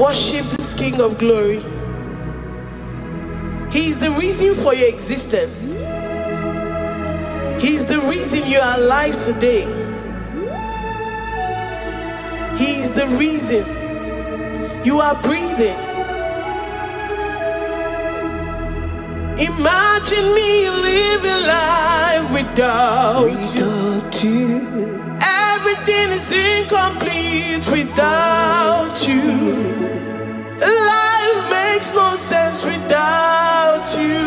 Worship this King of Glory. He is the reason for your existence. He is the reason you are alive today. He is the reason you are breathing. Imagine me living life without you. Everything is incomplete without you. Life makes no sense without you.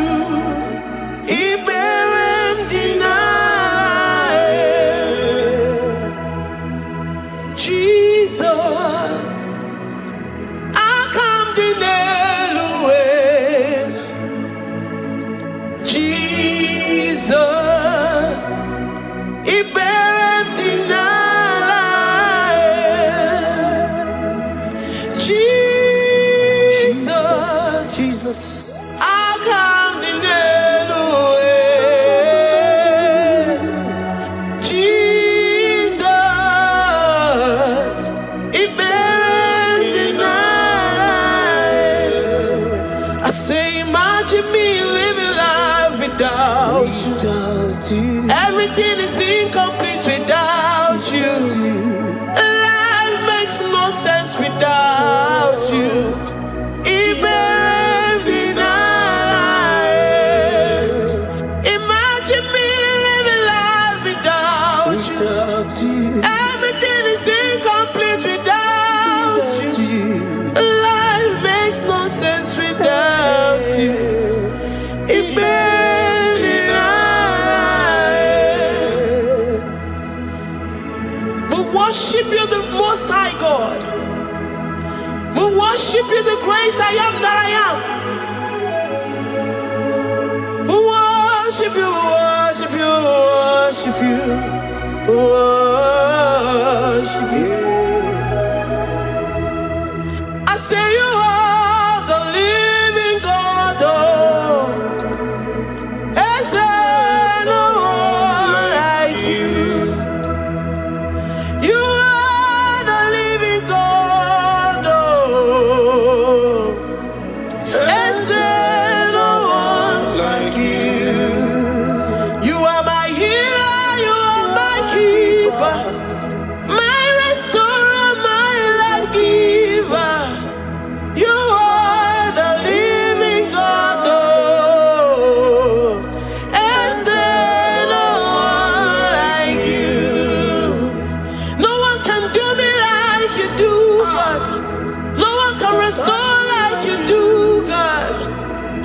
Iberem deny. Jesus, I come deny. Jesus, Iberem deny. Jesus, I come deny. Jesus, Iberem deny. I say, imagine me living life without you. Everything is incomplete without you. Life makes no sense without you. Iberem deny. Imagine me living life without you. Everything is incomplete without you. Life makes no sense without you. Iberem deny. We worship you, the Most High God. We worship you, the great I am that I am. We worship you, worship you, worship you, worship you. I say you are the living God. Is there no one like you? You are the living God. Is there no one like you? You are my healer, you are my keeper, my restorer, my life giver. You are the living God. Is there no one like you? No one can do me like you do, God. No one can restore like you do, God.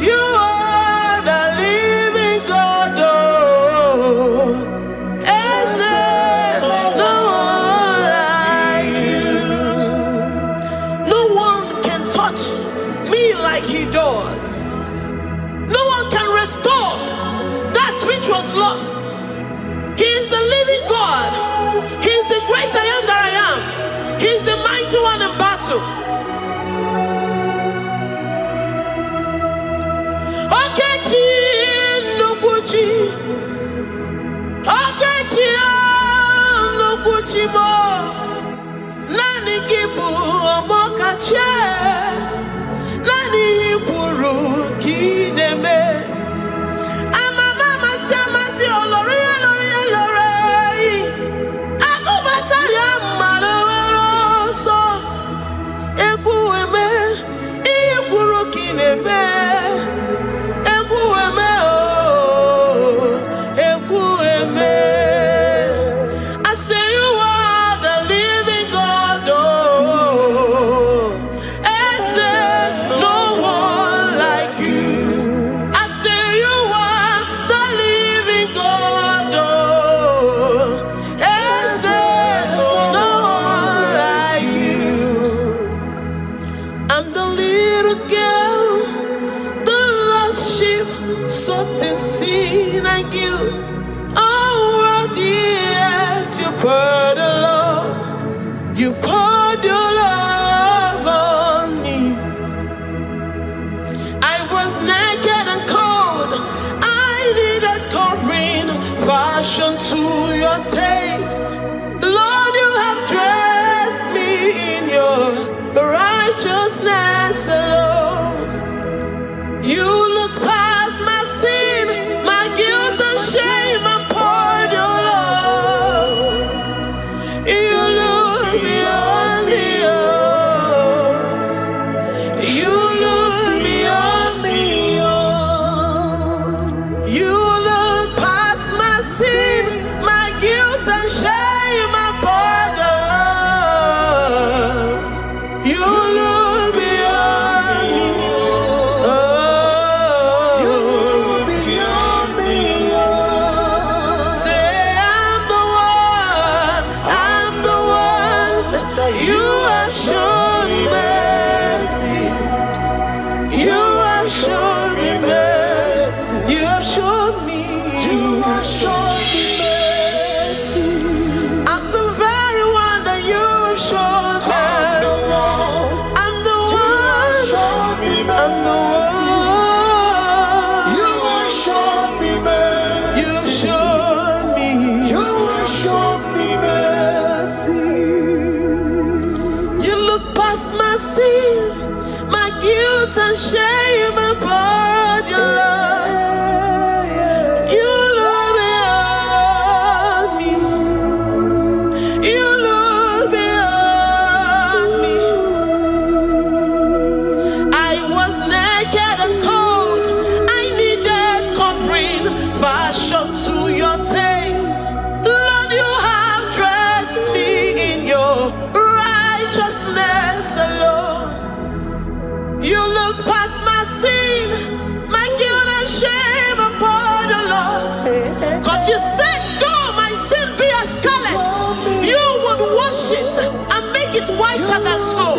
You are the living God. Is there no one like you? No one can touch me like he does. No one can restore that which was lost. He is the living God. He is the great I am that I am. He is the mighty one in battle. Okechi Nukuchi, Okechi Nukuchi mo, Nani Gibu Omokache, Nani Iburu Kineme. Amama Samasi Olori Olori Olori. Akubata ya Maloso. Ekueme, Iburu Kineme. Ekueme oh, Ekueme. I say you are the living God. Oh, is there no one like you? I say you are the living God. Oh, is there no one like you? I'm the little girl, the lost sheep, soaked in sin and guilt. Oh, worthy yet you poured your love. You poured your love on me. I was naked and cold. I needed covering, fashioned to your taste. Lord, you have dressed me in your righteousness. righteousness alone. You looked past my sin, my guilt and shame, and poured your love. You look beyond me, oh. You look beyond me, oh. You look past my sin, my guilt and shame, and poured your love. You look beyond me, oh. You look beyond me, oh. Say I'm the one that you have shown mercy. You have shown me mercy. You have shown me. You have shown me mercy. I'm the very one that you have shown mercy. I'm the one. I'm the one. You have shown me mercy. You have shown me. You have shown me mercy. You look past my sin, my guilt and shame, and poured your love. You look beyond me. You look beyond me. I was naked and cold. I needed covering, fashioned to your taste. Lord, you have dressed me in your righteousness alone. You look past my sin, my guilt and shame, and poured your love. Cause you said, though my sin be as scarlet, you would wash it and make it whiter than snow.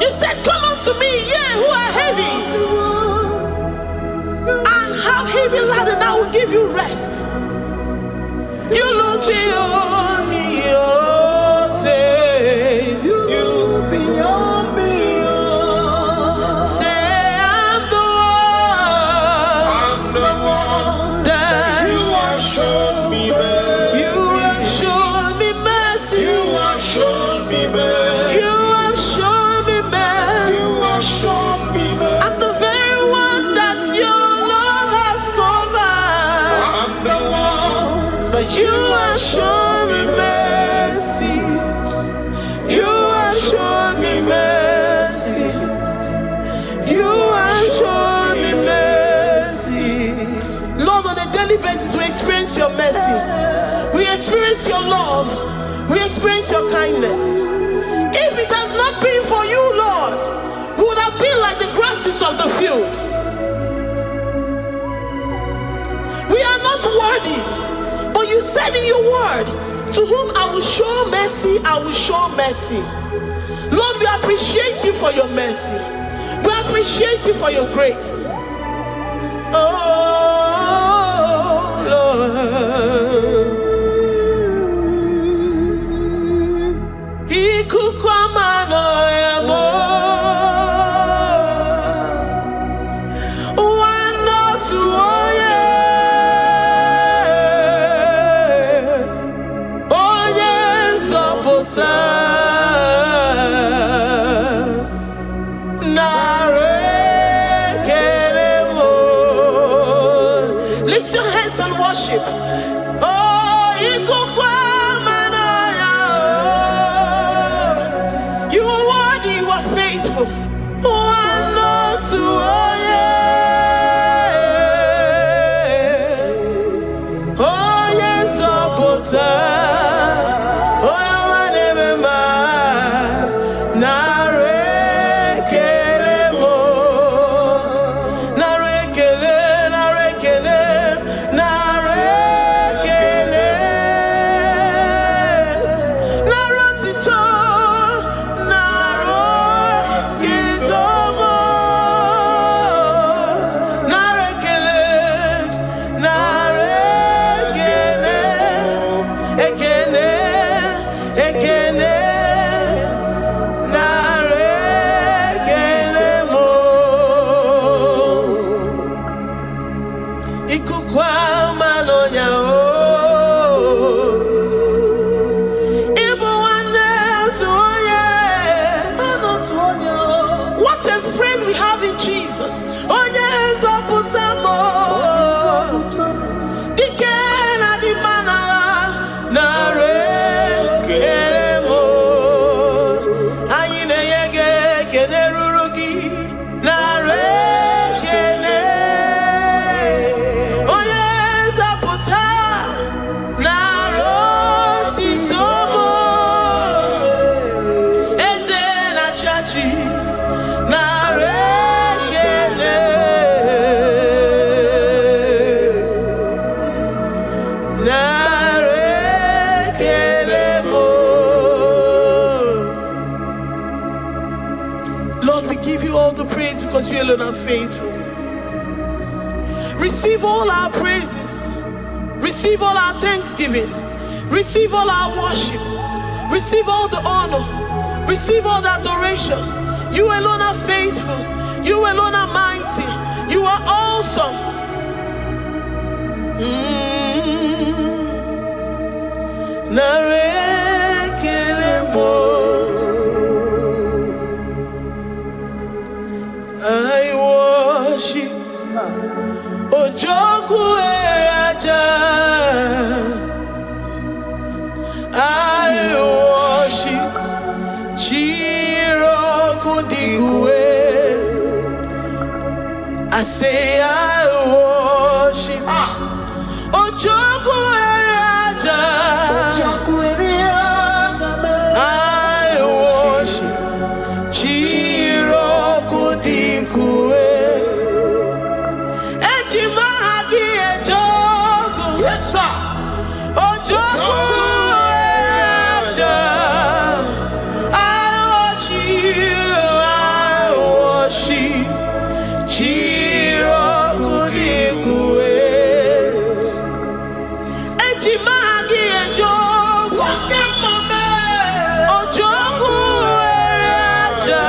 You said, come unto me, ye who are heavy, and have heavy laden, I will give you rest. You look beyond me, oh, say, you look beyond me, oh. Say, I'm the one that you have shown me mercy. You have shown me mercy. You have shown me mercy. You have shown me mercy. You have shown me mercy. I'm the very one that your love has covered. I'm the one that you have shown me mercy. You have shown me mercy. You have shown me mercy. Lord, on a daily basis, we experience your mercy. We experience your love. We experience your kindness. If it has not been for you, Lord, we would have been like the grasses of the field. We are not worthy, but you said in your word, to whom I will show mercy, I will show mercy. Lord, we appreciate you for your mercy. We appreciate you for your grace. Oh, Lord. Lift your hands and worship. Oh, you are worthy, you are faithful. friend we have in Jesus. Oh yes, Lord, we give you all the praise because you alone are faithful. Receive all our praises. Receive all our thanksgiving. Receive all our worship. Receive all the honor. Receive all the adoration. You alone are faithful. You alone are mighty. You are awesome. I worship Ojoku Eraja. I worship Chiroku Digwe. I say I worship Ojoku Eraja. I worship Chiroku Digwe. Ejimahagi Ejoku. Yes, sir. Ojoku Eraja. I worship Chiroku Digwe. Ejimahagi Ejoku. Ojoku Eraja.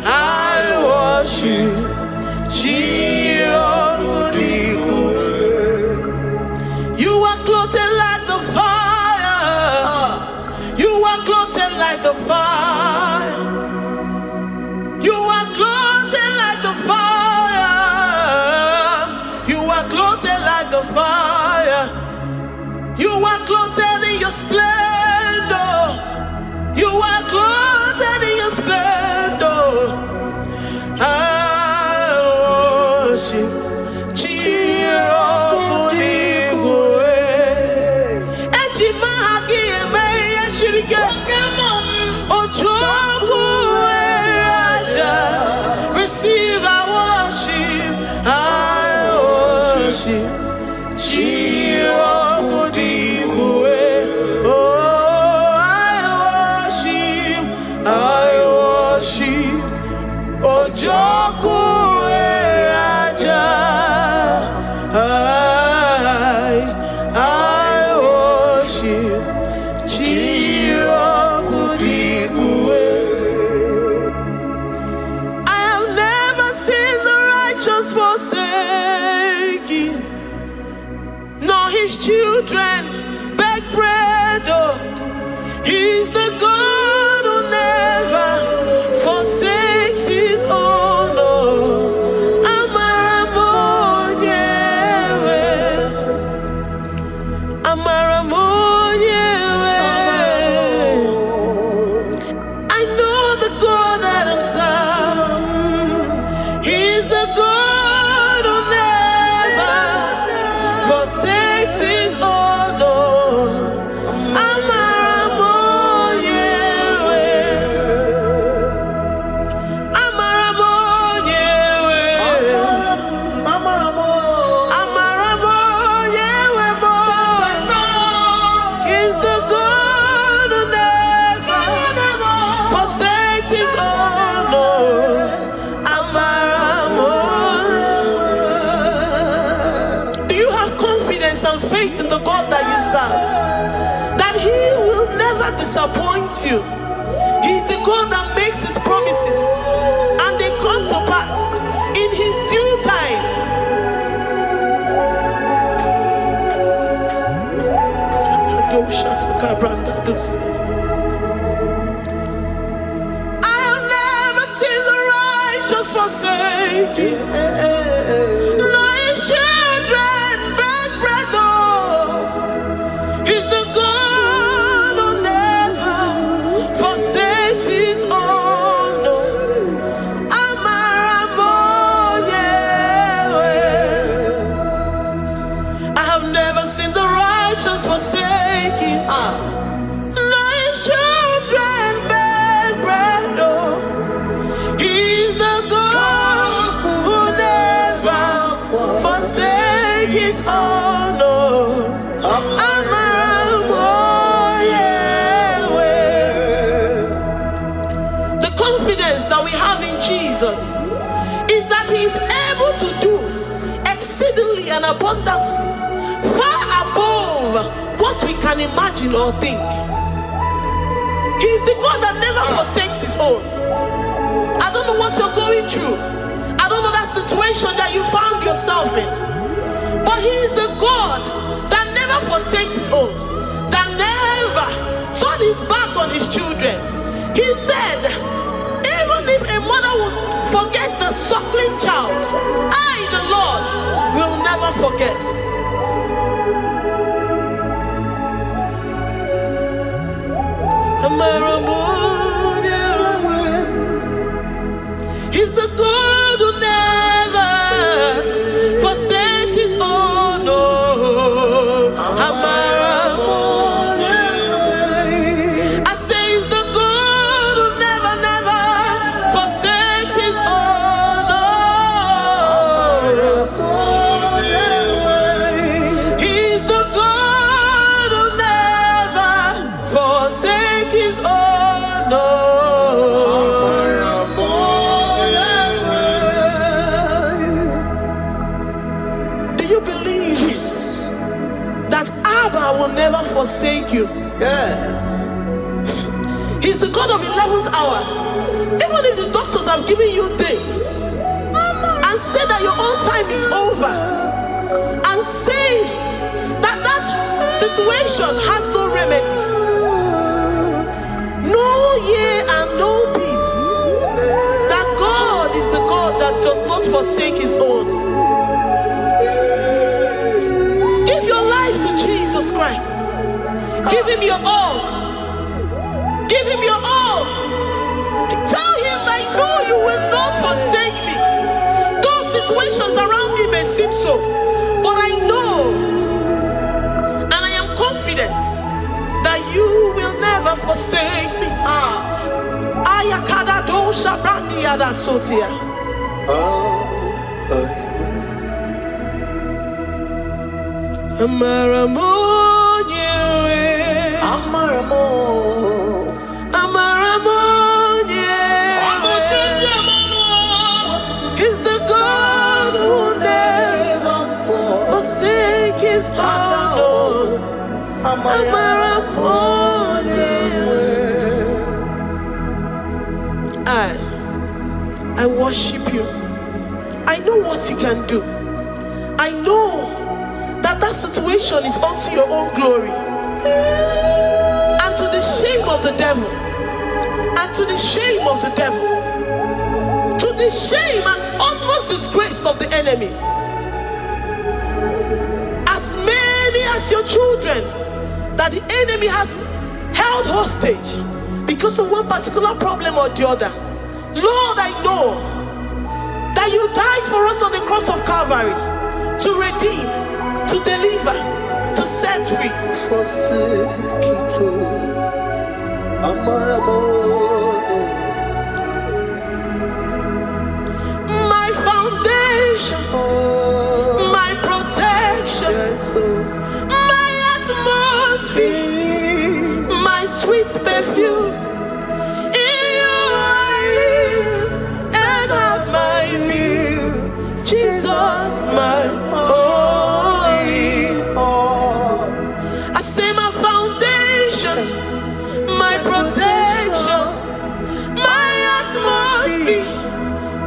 I worship Chiroku Digwe. You are clothed like the fire. You are clothed like the fire. You are clothed like the fire. You are clothed like the fire. You are clothed in your splendor. You are clothed in your splendor. I worship Chiroku Digwe. Ejimahagi eme yeshirike. Ojoku Eraja. Receive our worship. I worship Chiroku Digwe. Oh, I worship Ojoku Eraja. I worship Chiroku Digwe. I have never seen the righteous forsaken, nor his children beg bread. Oh, he's the God who never forsakes his own. Oh, Amaramonyewe, Amaramonyewe. I know the God that I'm serving. He's the God who never forsakes his own. Oh, Amaramonyewe, Amaramonyewe, Amaramonyewe mo. He's the God who never forsakes his own. Oh, Amaramonyewe. Do you have confidence and faith in the God that you serve? That he will never disappoint you. He's the God that makes his promises and they come to pass in his due time. I forsaken. No, his children beg bread, oh. He's the God who never forsakes his own. No. I have never seen the righteous forsaken. No, his children beg bread, oh. He's the God who never forsakes his own. No. The confidence that we have in Jesus is that he is able to do exceedingly and abundantly, far above what we can imagine or think. He is the God that never forsakes his own. I don't know what you're going through. I don't know that situation that you found yourself in. But he is the God that never forsakes his own, that never turned his back on his children. He said, even if a mother would forget the suckling child, I, the Lord, will never forget. He's the God who never forsakes his own. No. I say he's the God who never, never forsakes his own. No. He's the God who never forsakes his own. No. Will never forsake you. He's the God of 11th hour. Even if the doctors have given you dates and say that your own time is over, and say that that situation has no remedy, no year and no peace, that God is the God that does not forsake his own. Give your life to Jesus Christ. Give him your all. Give him your all. Tell him, I know you will not forsake me. Those situations around me may seem so, but I know and I am confident that you will never forsake me. Ayakada dosha brandi yada sotia. Amaramo, he's the God who never forsakes his own. I worship you. I know what you can do. I know that situation is unto your own glory, and to the shame of the devil, and to the shame of the devil, to the shame and utmost disgrace of the enemy. As many as your children that the enemy has held hostage because of one particular problem or the other, Lord, I know that you died for us on the cross of Calvary to redeem, to deliver, to set free. My foundation, my protection, my atmosphere, my sweet perfume. In you I live and have my being. Jesus, my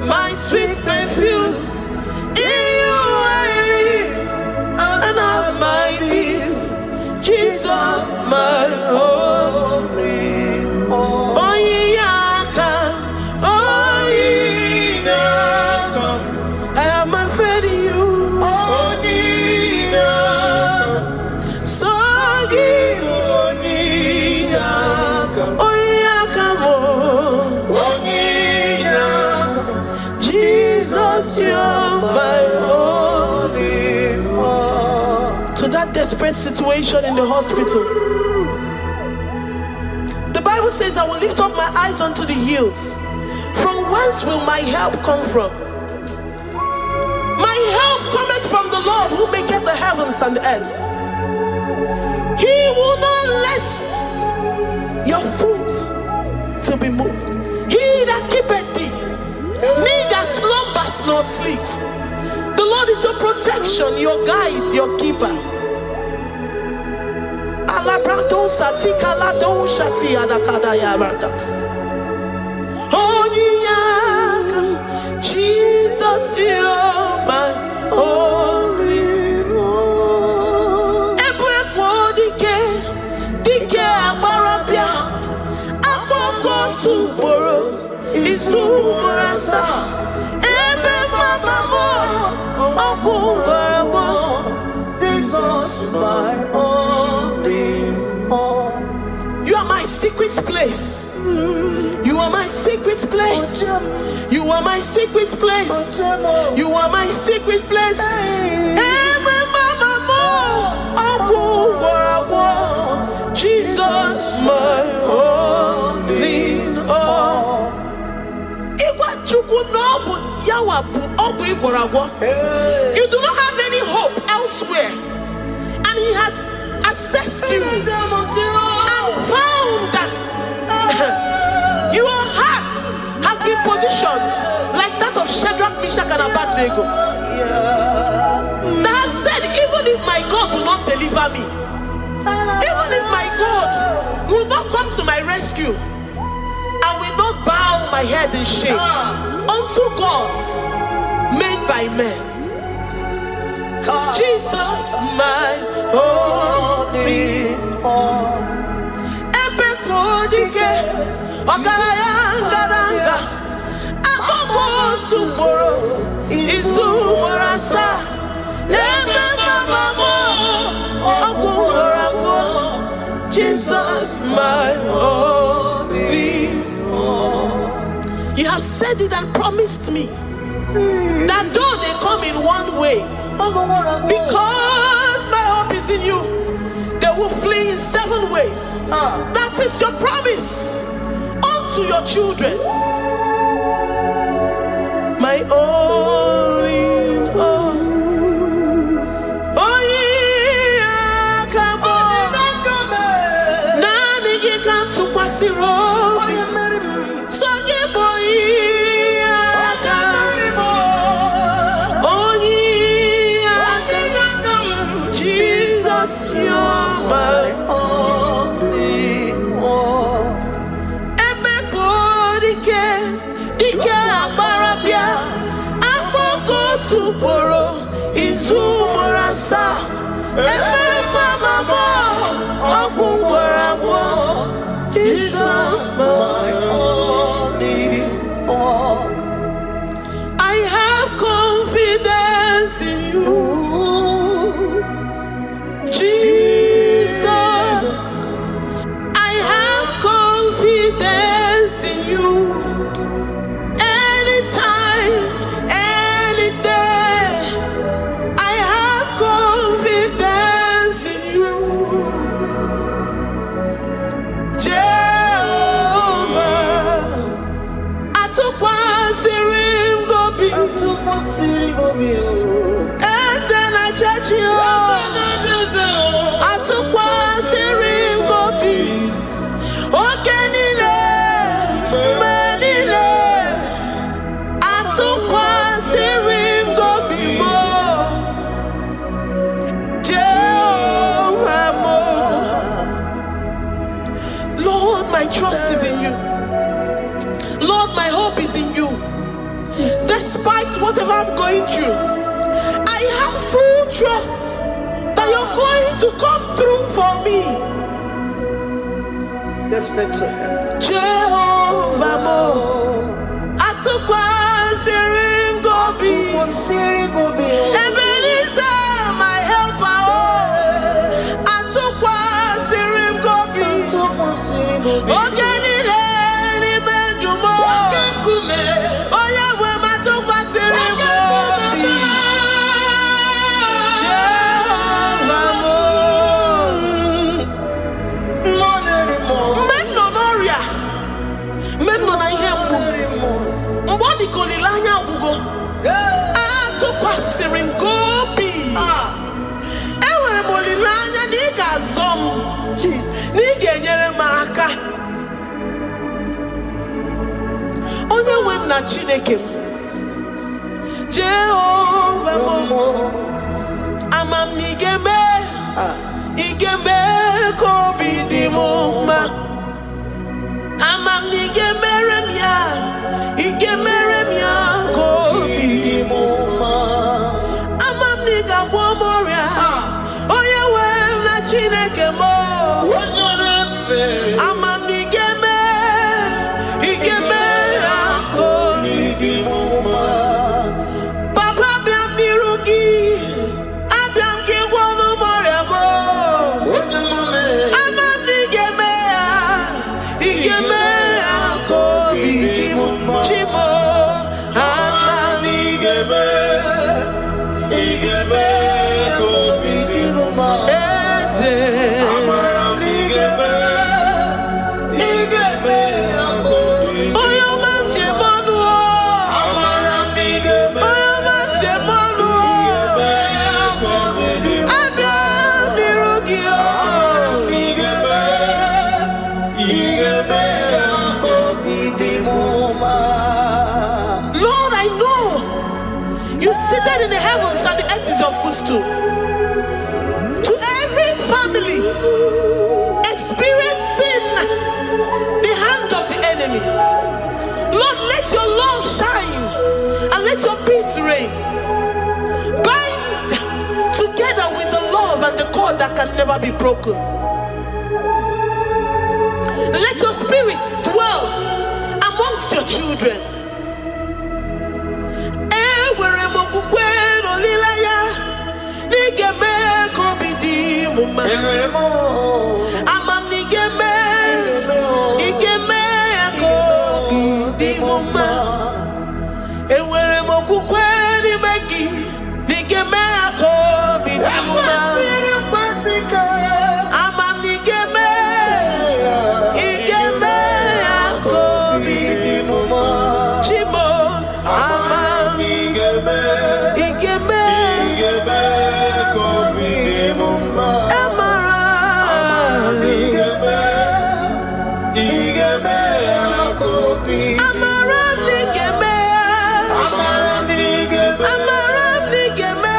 my sweet perfume, in you I live and have my being. Jesus, my holy, oh yeah, oh yeah. desperate situation in the hospital. The Bible says, I will lift up my eyes unto the hills. From whence will my help come from? My help cometh from the Lord who maketh the heavens and the earth. He will not let your foot to be moved. He that keepeth thee, neither slumbers nor sleep. The Lord is your protection, your guide, your keeper. Jesus, you're my only one. You are my secret place. You are my secret place. You are my secret place. You are my secret place. Jesus, my only all. You do not have any hope elsewhere, and He has assessed you and found that your heart has been positioned like that of Shadrach, Meshach, and Abednego. That have said, even if my God will not deliver me, even if my God will not come to my rescue, I will not bow my head in shame unto gods made by men. Jesus, my only all. Jesus, my only all. You have said it and promised me that though they come in one way, because my hope is in you, they will flee in 7 ways. That is your promise unto your children. My only all. Oh yeah, come on. Nani you come to Kwasiro. So you boy. Jesus, you're my only one. Jesus, my only one. I have confidence in you, Jesus. I have confidence in you. Anytime, any day, I have confidence in you, Jehovah. I took one serim go be, and then I judge you. I took one serim go be. Okay, Nile, Manile. I took one serim go be more. Jehovah more. Lord, my trust is in you. Lord, my hope is in you. Despite whatever I'm going through, I have full trust that you're going to come through for me. Let's make to him. Jehovah mo, atukwa sirim gobi, Ebenezer my helper oh, atukwa sirim gobi, ogenile ni mendumo, oya we matukwa sirim gobi, Jehovah mo. amaka. Onye nwe m na Chineke m, Jehova mo, amam n'igeme, igeme kobi di mo ma. Amam n'igemere m ya, igemere m ya kobi di mo ma. Amam n'igagwo moria, onye nwe m na Chineke mo. Amam n'igeme, igeme ya kobi di mo ma. Papa biam nirugi, abiam ki gwonu moria mo. Amam n'igeme ya, igeme ya kobi di mo ma. Chimo, amam n'igeme, igeme kobi di mo ma. Eze, amam n'igeme, igeme ya kobi di mo ma. Oyo mam jemonu o, amam n'igeme, oyo mam jemonu o, igeme ya kobi di mo ma. Abiam nirugi o, igeme, igeme ya kobi di mo ma. Lord, I know you seated in the heavens and the earth is your footstool. To every family experiencing the hand of the enemy, Lord, let your love shine and let your peace reign. Bind together with the love and the cord that can never be broken. Let your spirit dwell amongst your children. Ewere m okwukwe n'olileanya, n'igeme kobi di mo ma. Amam n'igeme, igeme kobi di mo ma. Ewere m okwukwe n'ime gị, n'igeme kobi di mo ma. Amam n'igeme, igeme kobi di mo ma. Chimo, amam igeme, kobi di mo ma. Amara, igeme kobi. Amara n'igeme, amara n'igeme, amara n'igeme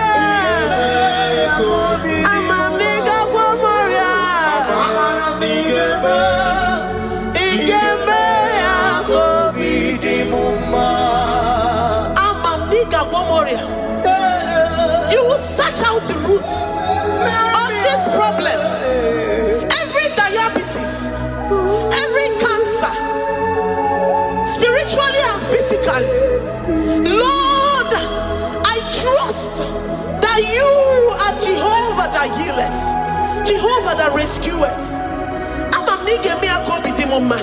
kobi. Amam n'igagwo moria, amara n'igeme, igeme kobi di mo ma. Amam n'igagwo moria. You will search out the roots of this problem. Every diabetes, every cancer, spiritually and physically. Lord, I trust that you are Jehovah that healeth, Jehovah that rescueth. Amam n'igeme kobi di mo ma.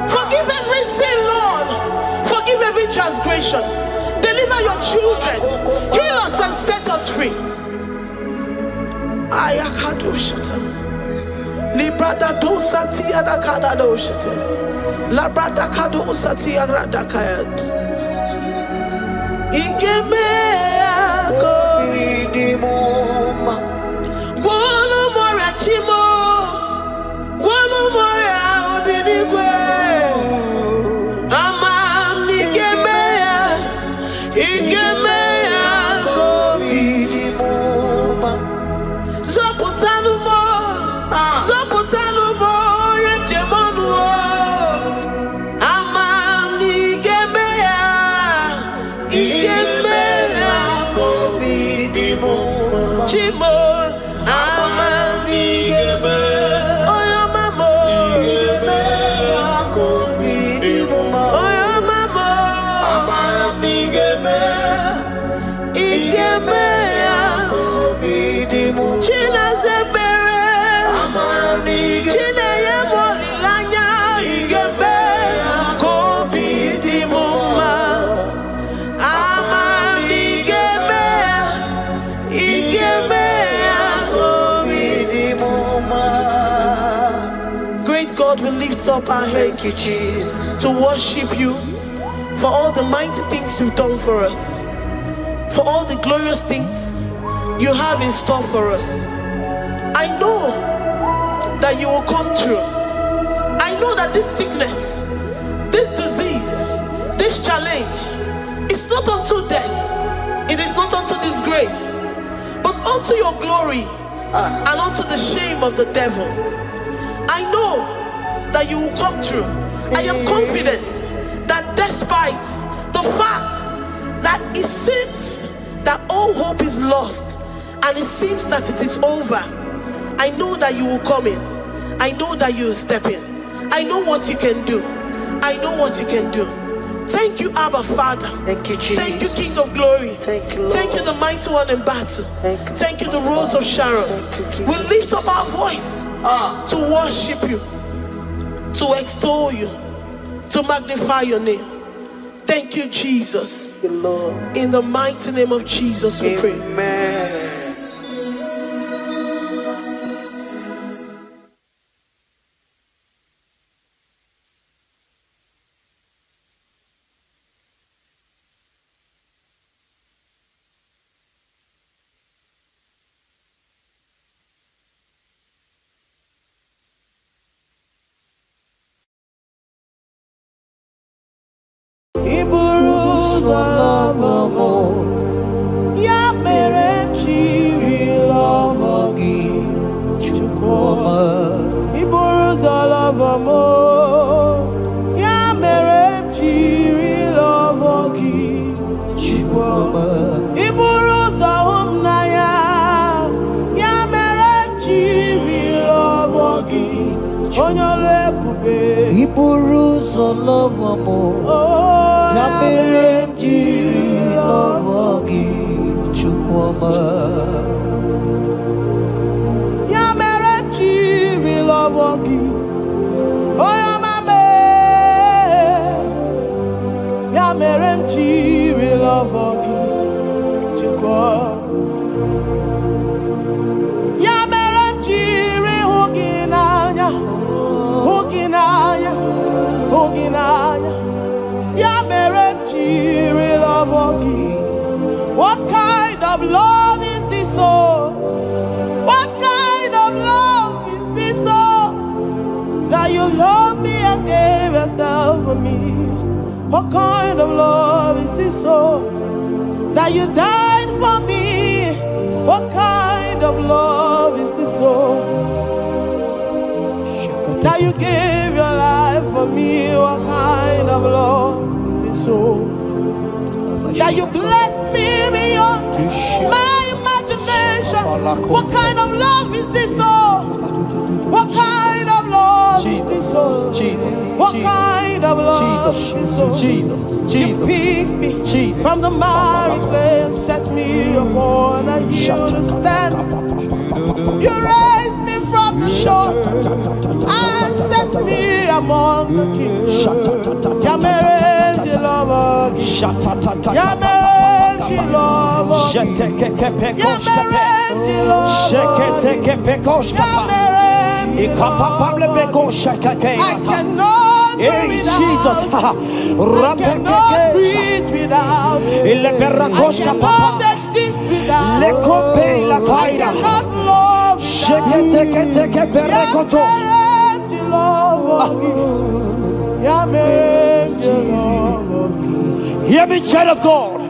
Forgive every sin, Lord. Forgive every transgression. Deliver your children. Heal us and set us free. Ayakado shatan. Librada do sati adakada do shatan. Labrada kado sati agrada kayad. Igeme kobi di mo ma. Gwonu moria chimo. Gwonu moria obinigwe. Amam n'igeme ya, igeme ya kobi di mo ma. Zọpụtanụ mo, zọpụtanụ mo, onye njemọnụ o. Amam n'igeme ya, igeme ya kobi di mo ma. Chimo, amam n'igeme, oyo mamo, igeme ya kobi di mo ma. Oyo mamo, amam n'igeme, igeme ya kobi di mo ma. Chinazebere, amam n'igeme, Chineye molilanya, igeme ya kobi di mo ma. Amam n'igeme, igeme ya kobi di mo ma. Great God, we lift up our hands to worship you for all the mighty things you've done for us, for all the glorious things you have in store for us. I know that you will come through. know that this sickness, this disease, this challenge is not unto death, it is not unto disgrace, but unto your glory and unto the shame of the devil. I know that you will come through. I am confident that despite the fact that it seems that all hope is lost and it seems that it is over, I know that you will come in. I know that you will step in. I know what you can do. I know what you can do. Thank you, Abba Father. Thank you, Jesus. Thank you, King of Glory. Thank you, Lord. Thank you, the mighty one in battle. Thank you, the Rose of Sharon. We lift up our voice to worship you, to extol you, to magnify your name. Thank you, Jesus. Thank you, Lord. In the mighty name of Jesus we pray. Amen. Ya mere chiri love gị Chukwuma. Iburu ụzọ love mo. Ya mere chiri love gị Chukwuma. Iburu ụzọ hụ m n'anya. Ya mere chiri love gị onye ọrụ ebube. Iburu ụzọ love mo. Ya mere jiri love gị Chukwuma. Ya mere jiri love gị onye ọma me. Ya mere m jiri love gị Chukwuma. Ya mere m jiri hụ gị n'anya, hụ gị n'anya, hụ gị n'anya. Ya mere m jiri love gị. What kind of love is this, oh? What kind of love is this, oh? That you love me and gave yourself for me. What kind of love is this, oh? That you died for me. What kind of love is this, oh? That you gave your life for me. What kind of love is this, oh? That you blessed me beyond my imagination. What kind of love is this, oh? What kind of love is this, oh? Jesus, What kind of love is this, oh? Jesus, You picked me from the miry clay and set me upon a hill to stand. You raised me from the shore and set me among the kings. Ya mere ji love gị. Ya mere ji love gị. Ya mere ji love gị. Ya mere ji love gị. I cannot do without. I cannot breathe without. I cannot exist without. I cannot love without. Ya mere ji love gị. Hear me, child of God.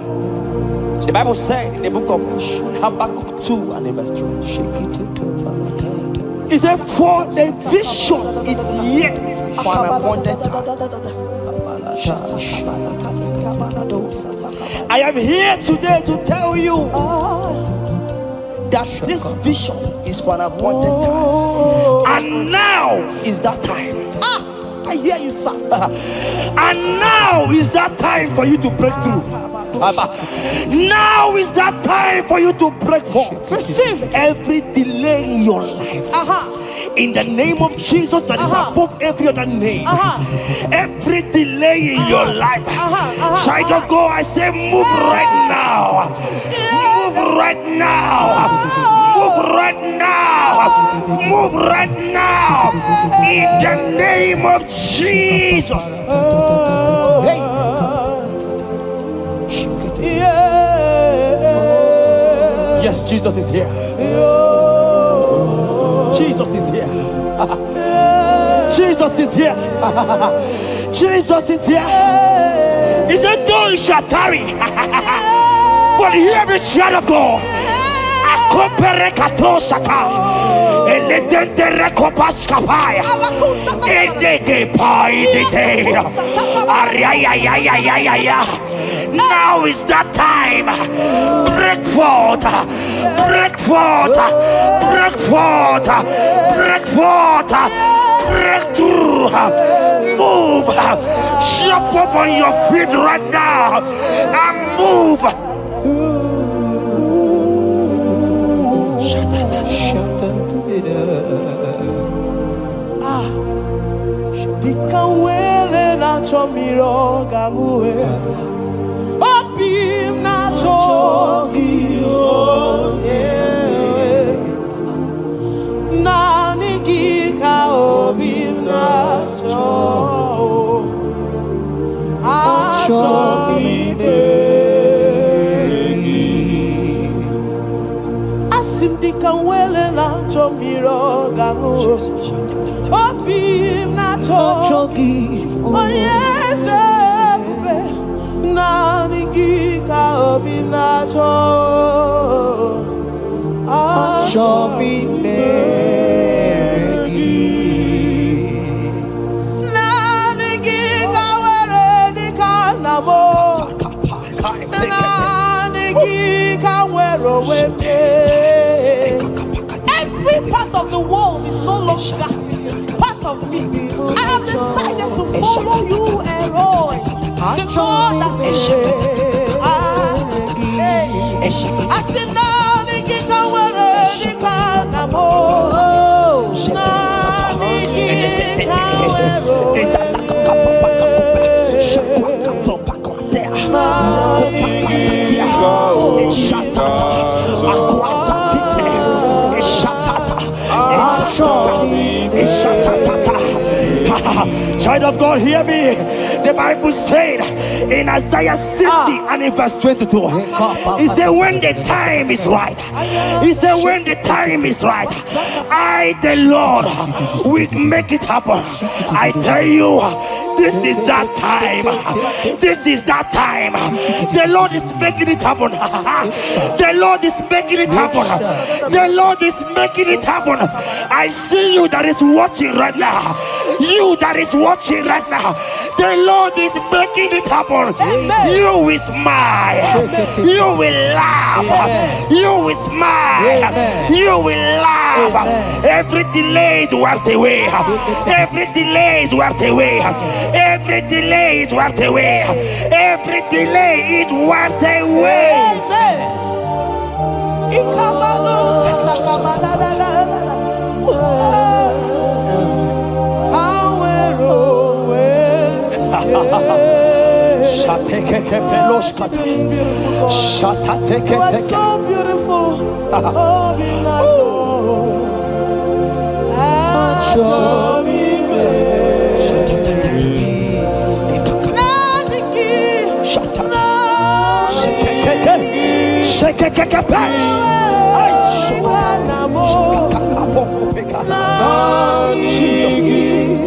The Bible said in the book of Habakkuk 2 and verse 3. It said, for the vision is yet for an appointed time. I am here today to tell you that this vision is for an appointed time. And now is that time. I hear you, sir. And now is that time for you to break through. Now is that time for you to break forth. Receive every delay in your life. In the name of Jesus that is above every other name. Every delay in your life. Child of God, I say move right now. Move right now. Move right now. Move right now. In the name of Jesus. Hey. Yes, Jesus is here. Jesus is here. Jesus is here. Jesus is here. He said, though you shall tarry, but hear the child of God. Now is that time. Break forth, break forth, break forth, break forth, break through. Move, jump up on your feet right now and move. Dikanwele na chomiro gangwe Opim na chogi Nani gika opim na cho Achomi begi Asim dikanwele na chomiro gangwe Opim na chogi Oh yes, Nani gika opim na cho Achomi begi Nani gika were di kanamo Nani gika were wete Every part of the world is no longer part of me. I have decided to follow you and Roy, the God that says, I said, Nani gika were di kanamo Nani gika were Child of God, hear me. The Bible said in Isaiah 60 and in verse 22, he said, when the time is right, he said, when the time is right, I, the Lord, will make it happen. I tell you, this is that time. This is that time. The Lord is making it happen. The Lord is making it happen. The Lord is making it happen. I see you that is watching right now. You that is watching right now. The Lord is making it happen. Amen. You will smile. Amen. You will laugh. Amen. You will smile. Amen. You will laugh. Amen. Every delay is wiped away. Every delay is wiped away. Every delay is wiped away. Every delay is wiped away. Amen. Ikamano satakamana. You are so beautiful. Oh, be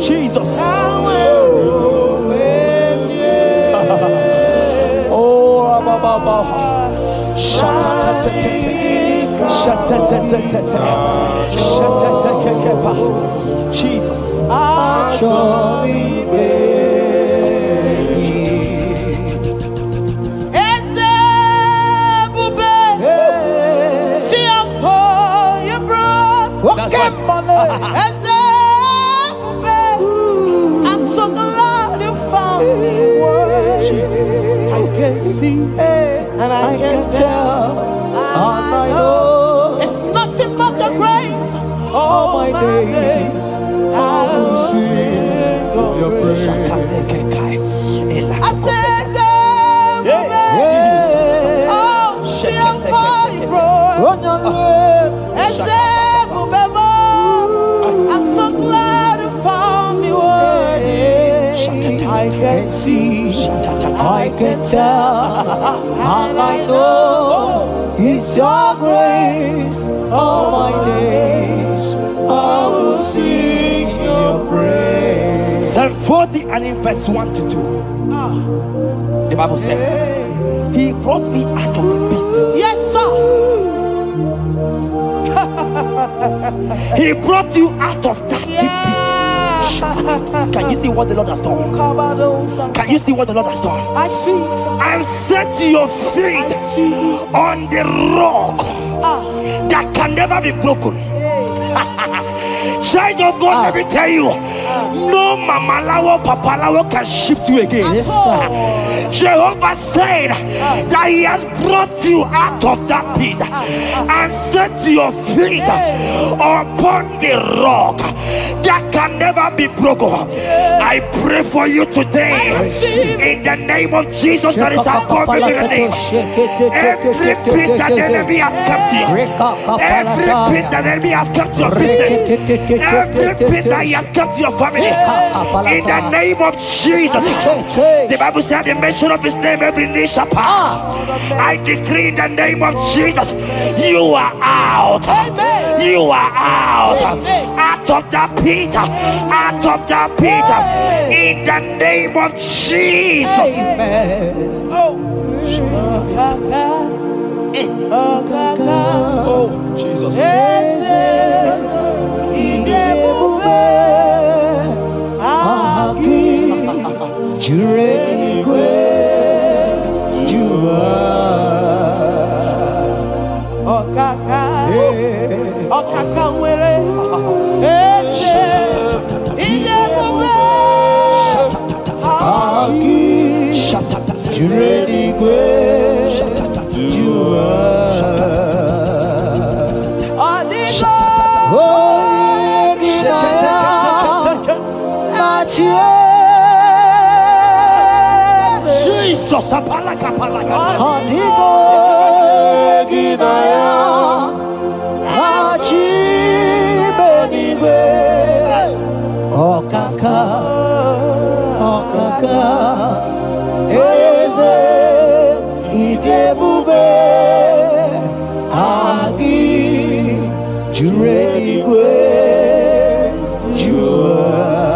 Jesus. Jesus. I'm so glad you found me worthy. I can see and I can tell. I know it's nothing but your grace. All my days I will sing your praise. I said, oh, see how far you brought. I'm so glad you found me worthy. I can see, I can tell, and I know it's your grace. All my days I will sing your praise. 40 and in verse 1 to 2. The Bible said, He brought me out of the pit. Yes, sir. He brought you out of that deep pit. Can you see what the Lord has done? Can you see what the Lord has done? I see it. And set your feet on the rock that can never be broken. Child of God, let me tell you, no mama lawo, papa lawo can shift you again. Yes, sir. Jehovah said that He has brought you out of that pit and set your feet upon the rock that can never be broken. I pray for you today in the name of Jesus that is above every name. Every pit that the enemy has kept you, every pit that the enemy has kept your business, every pit that He has kept your family, in the name of Jesus. The Bible said the mention of His name every knee shall bow. I decree in the name of Jesus, you are out. You are out. Out of that pit. Out of that pit. In the name of Jesus. Oh Jesus. Jesus, apalaka.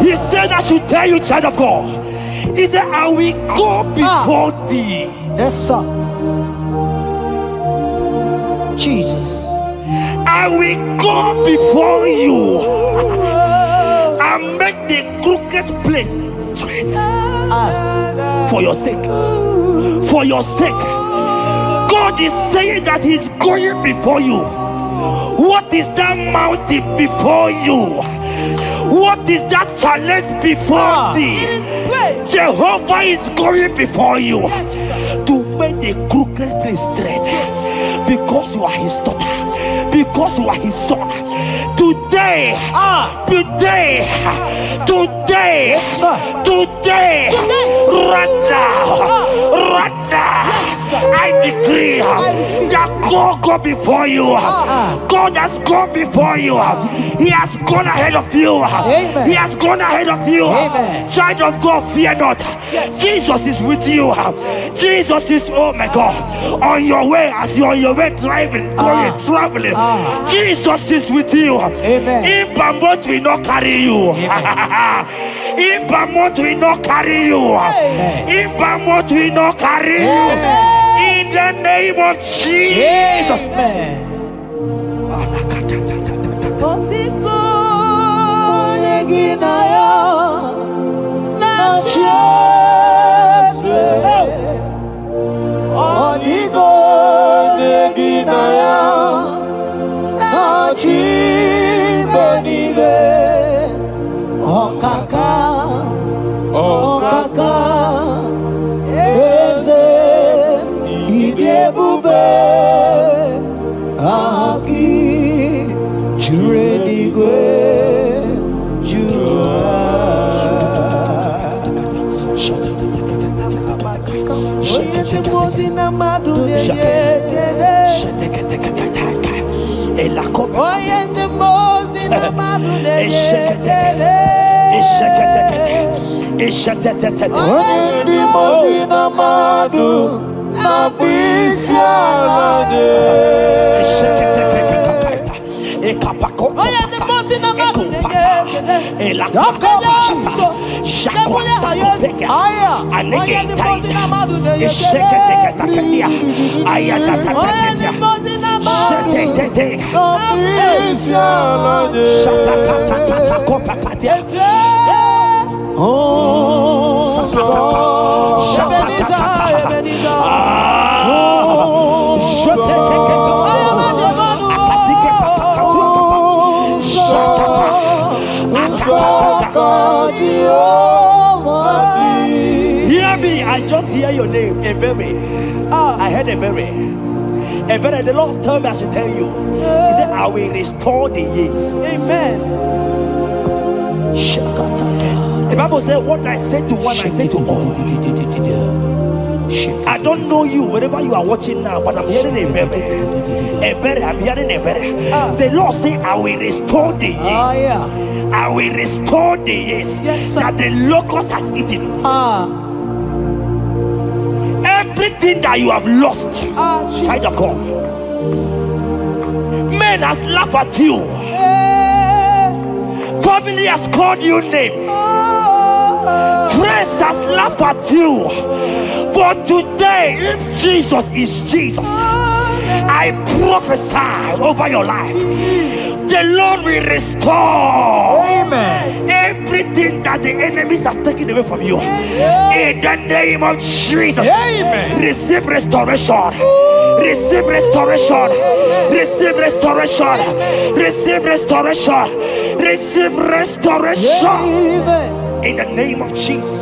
He said, I should tell you, child of God. He said, I will go before thee. Yes, sir. Jesus. I will go before you and make the crooked place straight. For your sake. For your sake. God is saying that He's going before you. What is that mountain before you? What is that challenge before thee? Jehovah is going before you to make the crooked place straight. Because you are His daughter. Because you are His son. Today, right now, I decree that God go before you. God has gone before you. He has gone ahead of you. He has gone ahead of you. Child of God, fear not. Jesus is with you. Jesus is, oh my God, on your way, as you're on your way driving, traveling. Jesus is with you. In Bamot will not carry you. In Bamot will not carry you. In Bamot will not carry you. In the name of Jesus. Hear me, I just hear your name, Ebere. I heard Ebere. Ebere, the Lord told me I should tell you. He said, I will restore the years. Amen. The Bible said, what I said to one, I said to all. I don't know you, wherever you are watching now, but I'm hearing Ebere. Ebere, I'm hearing Ebere. The Lord said, I will restore the years. I will restore the years that the locust has eaten. Everything that you have lost, child of God. Men has laughed at you. Family has called you names. Friends has laughed at you. But today, if Jesus is Jesus, I prophesy over your life. The Lord will restore. Amen. Everything that the enemies has taken away from you. In the name of Jesus. Amen. Receive restoration. Receive restoration. Receive restoration. Receive restoration. Receive restoration. In the name of Jesus.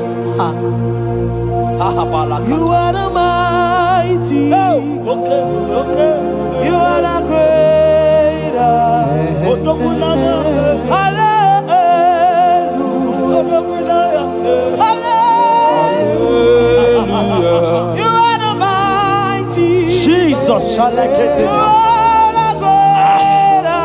You are the mighty. You are the greater. Hallelujah. Hallelujah. You are the mighty. Jesus shall I get You are the greater.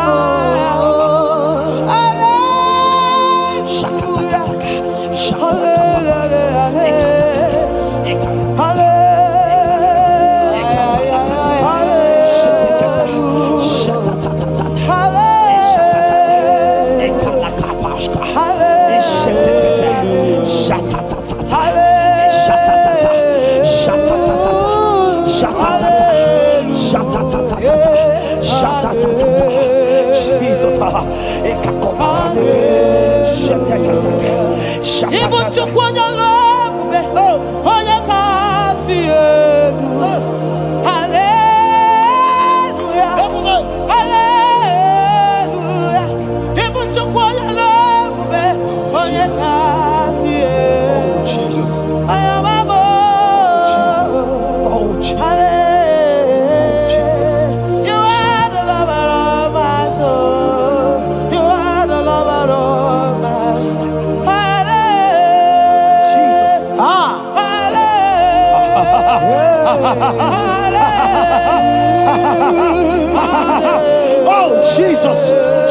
Oh Jesus,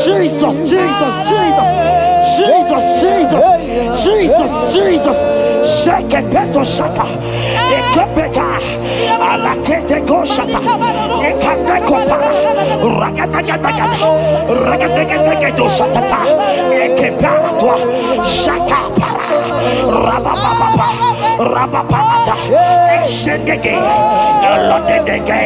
Jesus, Jesus, Jesus, Jesus, Jesus, Jesus, Jesus. Shake it, beto shaka. Ekepeka. Alakete go shaka. Ekateko para. Ragadagadaga. Ragadagadaga shaka. Ekepara toi. Shaka para. Rabababa. Rabababa. Exendege. Lotedege.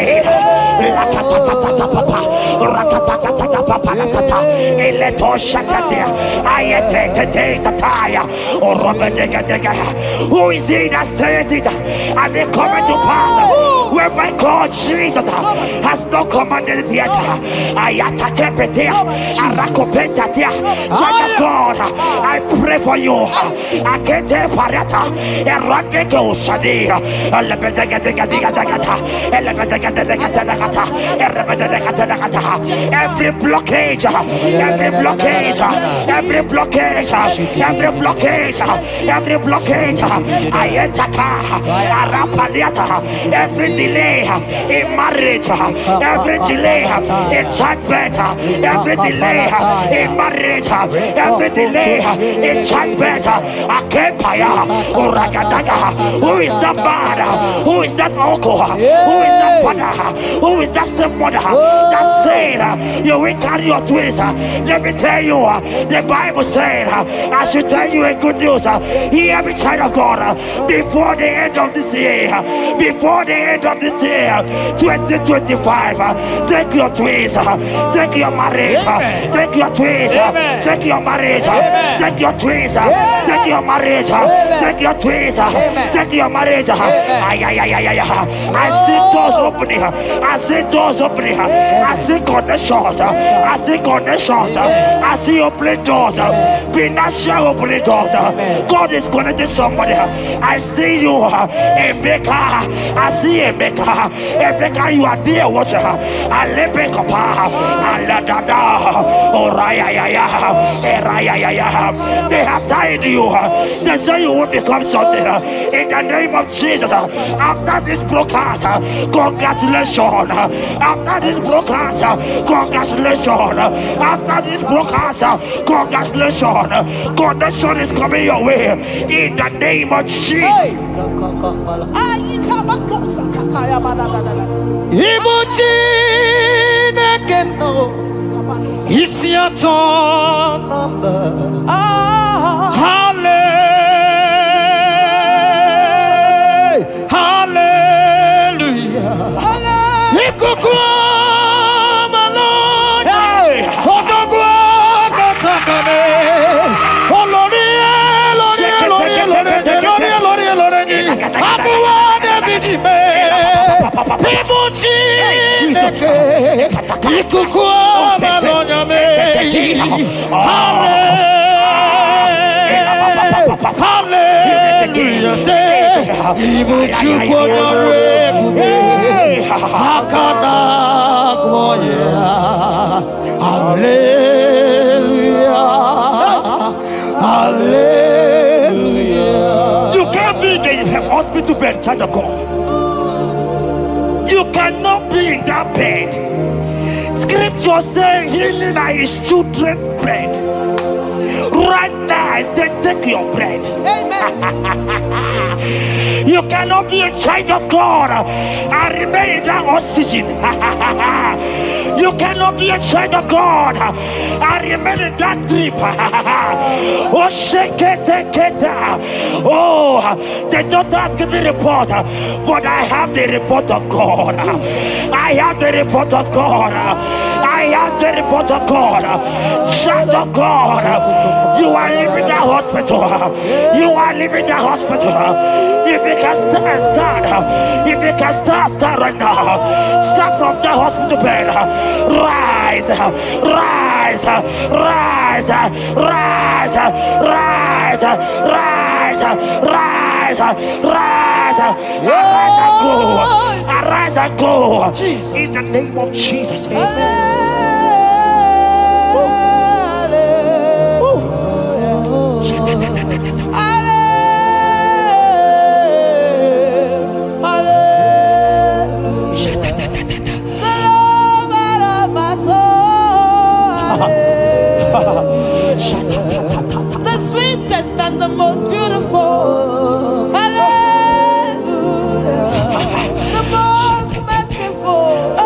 Latatatata papa. Ratatatata papa latata. Eleto shakate. Ayete tete tataya. Who is he that said it and it coming to pass where my God Jesus has not commanded it yet? Ayata kepetia, arakopetia. Child of God, I pray for you. Akete parata, eradeko shadi, every blockage, every blockage, every blockage, every blockage, every blockage, ayetaka, arapaliata, every delay in marriage, every delay in childbirth, every delay in marriage, every delay in childbirth, akempaya, uragadaga. Who is that man? Who is that uncle? Who is that father Who is that stepmother that said you will carry your twins? Let me tell you, the Bible said, I should tell you a good news. Hear me, child of God, before the end of this year, 2025, take your twins, take your marriage, take your twins, take your marriage, take your twins, take your marriage, take your twins, take your marriage. I see doors opening, I see doors opening, I see connections, I see connections, I see opening doors, financial opening doors. God is connecting somebody. I see you, Emeka. I see Emeka. Emeka, you are there, watcher. I let me come. They have tied you. They say you will become something. In the name of Jesus, after this broadcast, congratulations. After this broadcast, congratulations. After this broadcast, congratulations. Connection is coming your way. In the name of Jesus. It's your turn. Hallelujah. Hallelujah. You can't be in the hospital bed, child of God. You cannot be in that bed. Scripture saying healing are his children's bread. Right now, I say take your bread. Amen. You cannot be a child of God and remain in that oxygen. You cannot be a child of God and remain in that drip. Oh, shake it. Oh, the doctors give me a report, but I have the report of God. I have the report of God. I have the report of God. Child of God, you are leaving the hospital. You are leaving the hospital. If you can stand, if you can stand right now, start from the hospital bed. Rise, rise, rise, rise, rise, rise, rise, rise, arise and go, arise and go. In the name of Jesus. Amen. The sweetest and the most beautiful. Hallelujah. The most merciful.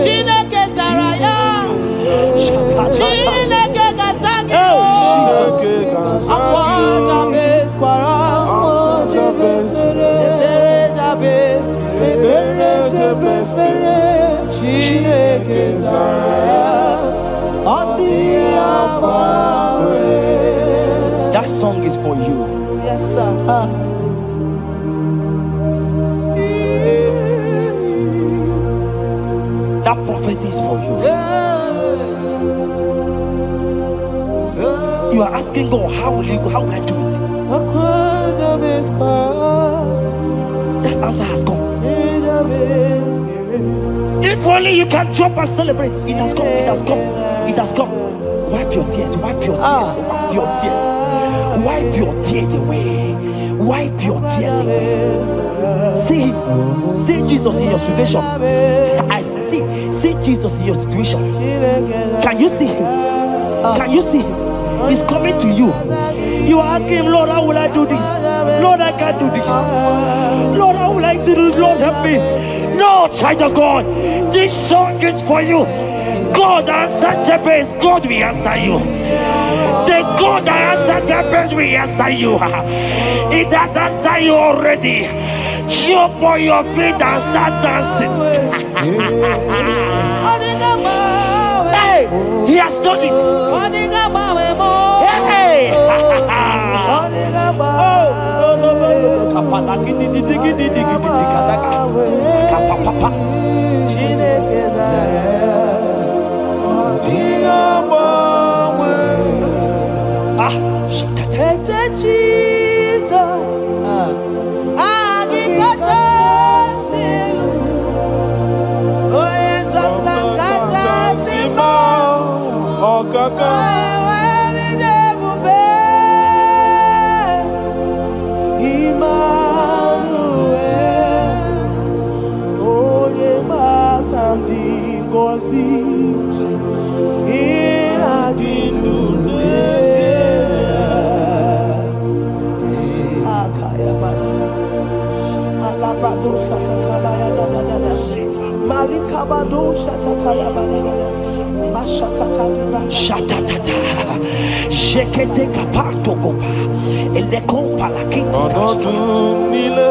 Chineke Zaraya. Chineke Gazagi. Akwaja bes kwara. Chineke Zaraya. That song is for you. Yes, sir. That prophecy is for you. You are asking God, how will you go? How will I do it? That answer has come. If only you can jump and celebrate. It has come. It has come. It has come. Wipe your tears. Wipe your tears. Wipe your tears. Wipe your tears away. Wipe your tears away. See Jesus in your situation. I see Jesus in your situation. Can you see him? Can you see him? He's coming to you. You are asking him, Lord, how will I do this? Lord, I can't do this. Lord, how will I do this? Lord, help me. No, child of God, this song is for you. God answered Jabez, God will answer you. The God that answered Jabez will answer you. It has answered you already. Jump on your feet and start dancing. Hey, he has done it. Hey. Shatatata, Jekete kapato kopa, ele kompa la kiti kashka,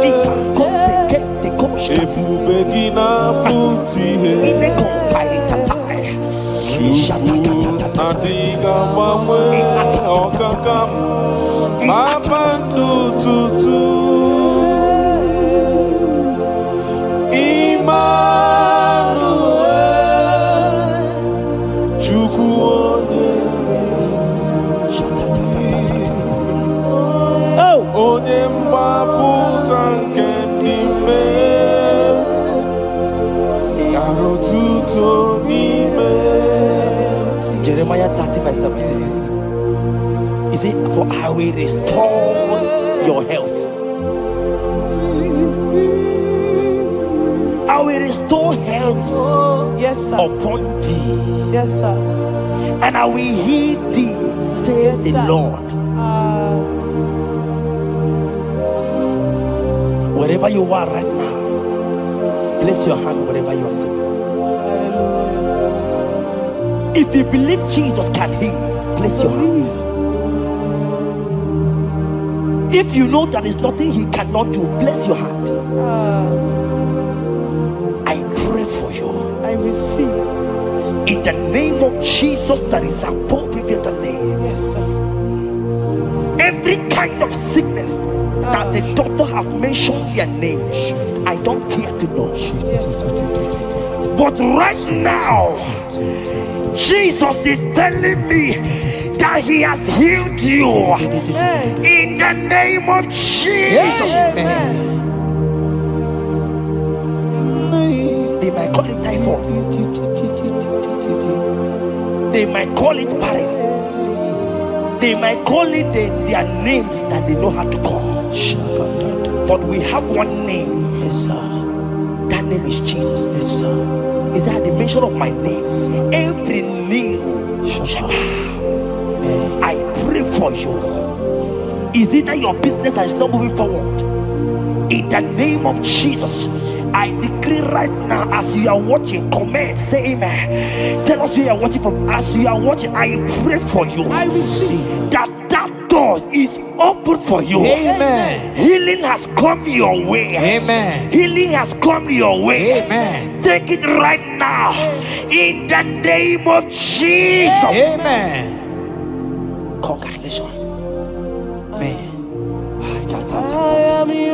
ika kompe kete koshka, ine kompa itatai, shatatata, Jeremiah 30:17. He said, for I will restore your health. I will restore health, yes, sir, upon thee. Yes, sir. And I will heal thee, says the Lord. Wherever you are right now, place your hand wherever you are sitting. If you believe Jesus can heal, place your hand. If you know there is nothing he cannot do, place your hand. I pray for you. I receive. In the name of Jesus that is above every other name. Yes, sir. Every kind of sickness that the doctor have mentioned their name, I don't care to know. Yes, sir. But right now, Jesus is telling me that he has healed you. Amen. In the name of Jesus. Amen. They might call it typhoid. They might call it barren. They might call it their names that they know how to call. But we have one name. Yes, sir. That name is Jesus. Yes, sir. Is that at the mention of my name, every knee shall bow. I pray for you. Is it that your business that is not moving forward? In the name of Jesus, I decree right now, as you are watching, comment, say amen. Tell us where you are watching from. As you are watching, I pray for you. I receive that door is open for you. Amen. Healing has come your way. Amen. Healing has come your way. Amen. Take it right now in the name of Jesus. Amen. Congratulations. Amen. I am your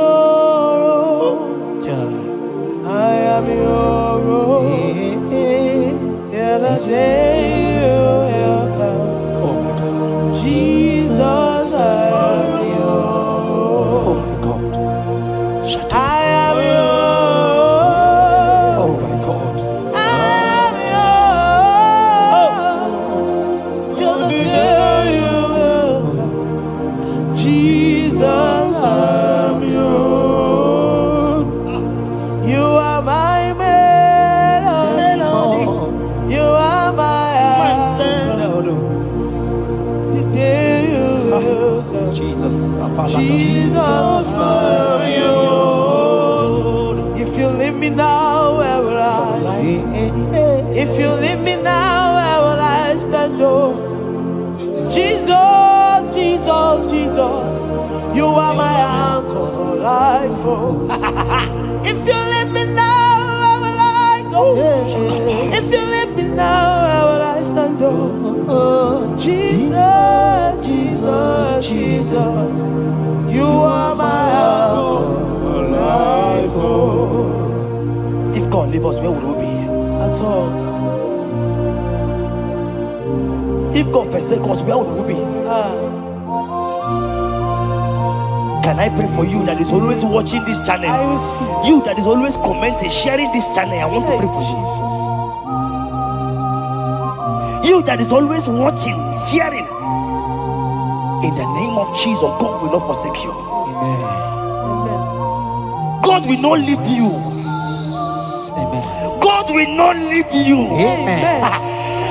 I am your own. Till the day you will come. Oh my God. Jesus, I am your Oh own. my God. Shut I up. am your Oh my God. I am your till the day you will come. Jesus, I am your own. You are my melody. You are my anchor. The day you will come. Jesus. Jesus, I am your own. If you leave me now, where will I? If you leave me now, where will I stand? Oh, Jesus, Jesus, Jesus, you are my anchor for life. Oh, if you leave me now, where will I go? If you leave me now, where will I stand? Oh, Jesus, Jesus, Jesus, you are my anchor for life. Oh, If God leave us, where would we be? at all. If God forsake us, where would we be? Can I pray for you that is always watching this channel? I receive. You that is always commenting, sharing this channel, I want to pray for you. You that is always watching, sharing. In the name of Jesus, God will not forsake you. Amen. Amen. God will not leave you. Amen. God will not leave you. Amen.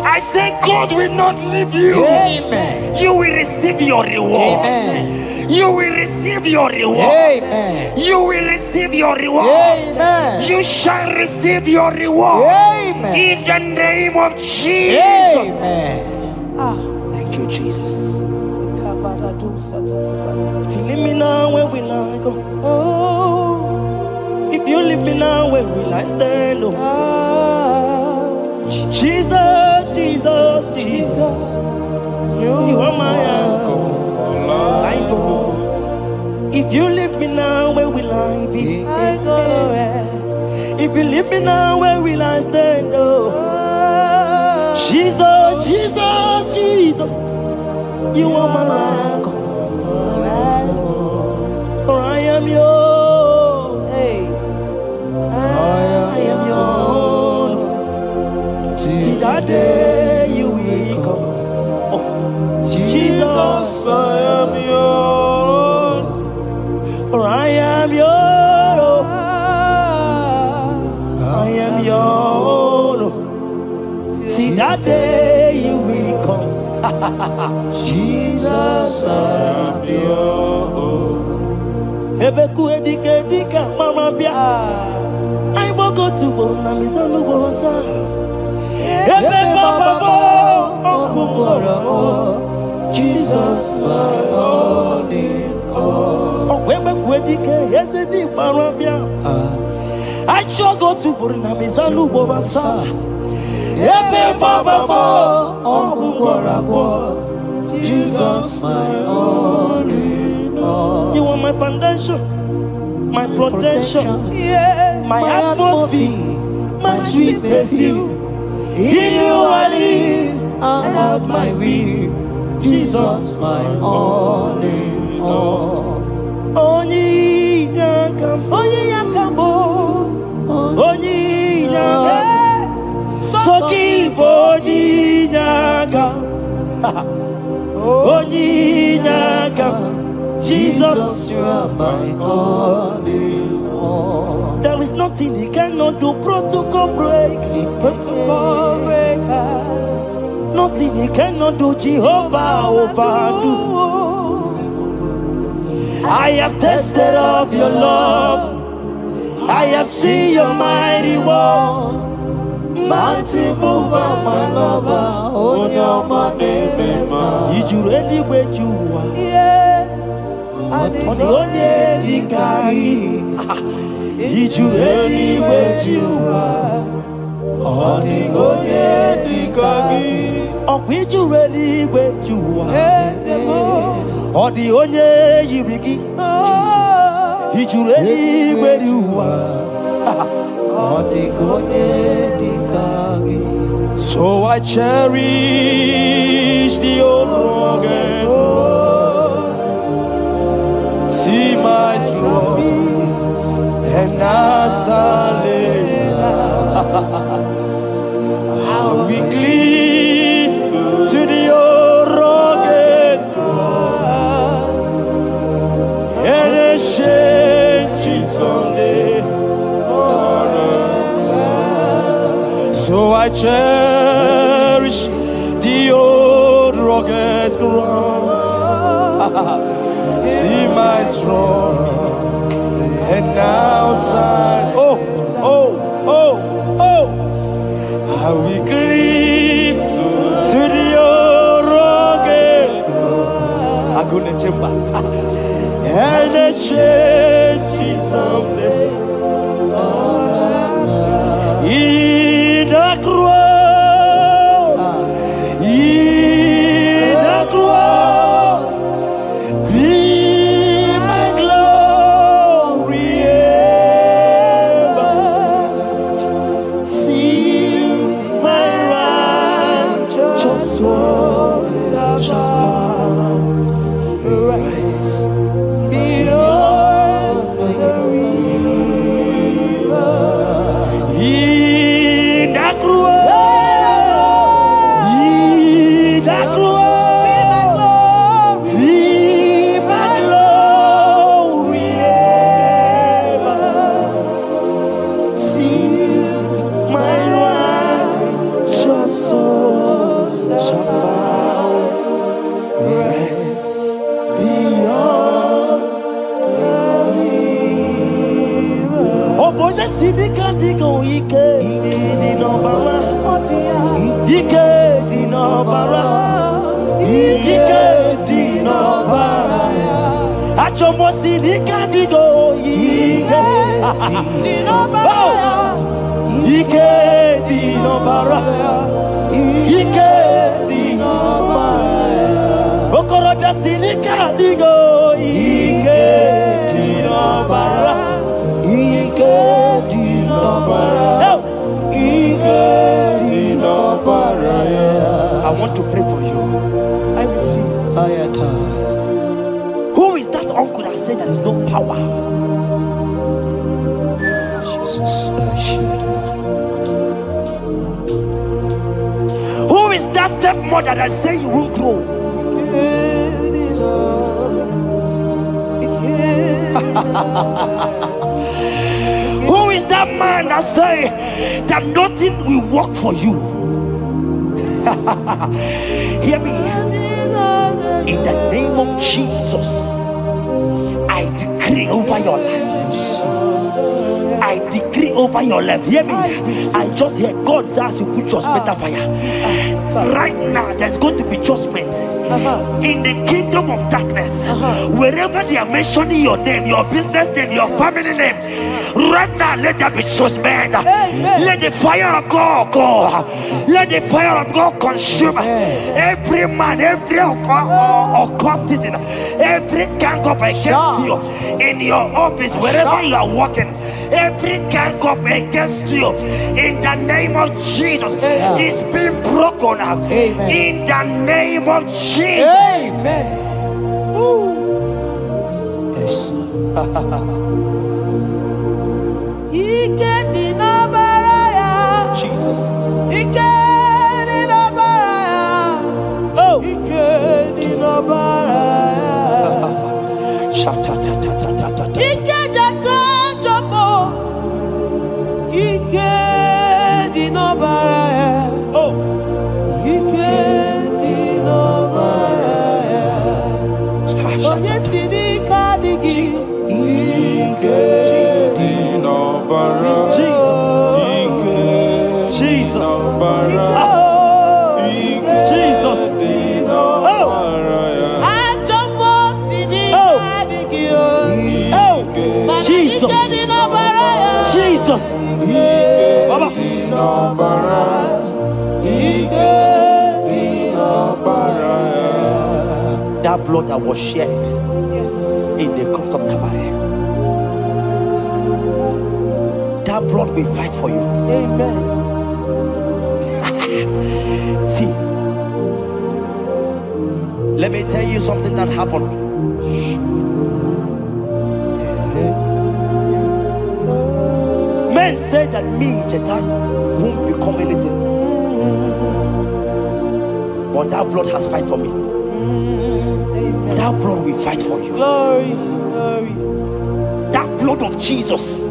I say God will not leave you. Amen. You will receive your reward. Amen. You will receive your reward. Amen. You will receive your reward. Amen. You shall receive your reward. Amen. In the name of Jesus. Amen. Thank you, Jesus. If If you leave me now, where will I go? oh, If you leave me now, where will I stand? Oh, Jesus, Jesus, Jesus. You are my anchor. Life, oh. If you leave me now, where will I be? I go nowhere. If you leave me now, where will I stand? Oh, Jesus, Jesus, Jesus. You are my anchor. For I am yours. Hey, I am yours. See that day you will come. Oh, Jesus, I am yours. for I am yours. I am yours. See that day you will come. Jesus, I am yours. Ebeku edike dika mama bia. I won't go to Borna Misanu Borosa. Ebe Baba Jesus, my only all. Oh, Ebeku edike Yezedi Marabia. I shall go to Borna Misanu Borosa. Ebe Baba Jesus, my only all. You are my foundation, my protection, Yeah, my atmosphere, my sweet perfume. In you I live and have my will. Jesus, my only all. Only Yakam, only Yakamo, only Yakam, Soki Bodi Yakam, only Yakam. Jesus, you are my only all. there is nothing he cannot do. Protocol break, Protocol breaker, nothing he cannot do. Jehovah overdo. I have tasted of your love. I have seen your mighty work, mighty mover, my lover. Oh, your name, did you really wait you are? Yeah. On the only Dikari, did you really wait you are? On the only Dikari, oh, did you really wait you are? On the only you begin, did you really wait you are? So I cherish the old rugged road. See my trophy and as I lay I will cling to the old rugged cross and exchange it someday. So I cherish the old rugged cross. See my throne, and now sign. Oh, I will cleave to the old rugged cross. I couldn't chamber, and I change it someday. In the cross, be my glory ever. See my righteous soul rise beyond the river. In the cross, be my glory ever. See my righteous soul shall find rest beyond the river. Oh, boy, the city can't go. Ike di no bara. Ike di no bara. Ike di no bara. Achomo city can't go. Ike di no bara. Ike di no bara. Ike di no bara. Okorobia city can't go. Ike di no bara. Ike di no bara. I want to pray for you. I receive. Who is that uncle that said there is no power? Jesus, who is that stepmother that said you won't grow? Who is that man that say that nothing will work for you? Hear me. In the name of Jesus, I decree over your lives. I decree over your life. Hear me. I just hear God says you put your better fire. Right now, there's going to be judgment in the kingdom of darkness. Wherever they are mentioning your name, your business name, your family name, right now, let there be judgment. Let the fire of God go. Let the fire of God consume every man, every occultism, every gang up against you in your office, wherever you are working. Every gang up against you in the name of Jesus is being broken up. In the name of Jesus. Amen. Yes. Jesus. Oh. Jesus. Jesus. Jesus. Jesus. Jesus. Baba. That blood that was shed in the cross of Calvary, that blood will fight for you. Amen. See, let me tell you something that happened. Men say that me, Jetta, won't become anything, but that blood has fight for me. Amen. That blood will fight for you. Glory, glory. That blood of Jesus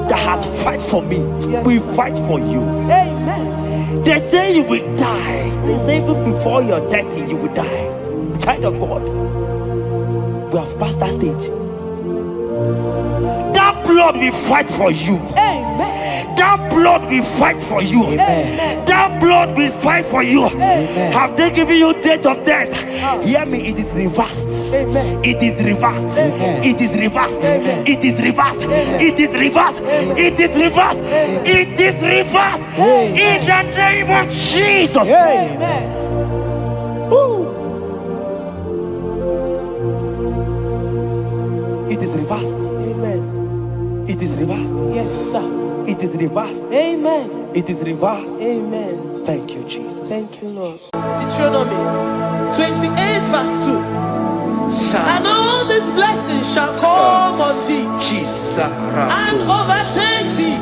that has fight for me will fight for you. Amen. They say you will die. They say even before you're 30, you will die. Child of God, we have passed that stage. That blood will fight for you. Amen. That blood will fight for you. Amen. That blood will fight for you. Amen. Have they given you date of death? Hear me, it is reversed. Amen. It is reversed. Amen. It is reversed. Amen. It is reversed. Amen. It is reversed. Amen. It is reversed. Amen. It is reversed. Amen. In the name of Jesus. Amen. Ooh. It is reversed. Amen. It is reversed. Yes, sir. It is reversed. Amen. It is reversed. Amen. Thank you, Jesus. Thank you, Lord. Deuteronomy 28 verse 2. And all these blessings shall come on thee and overtake thee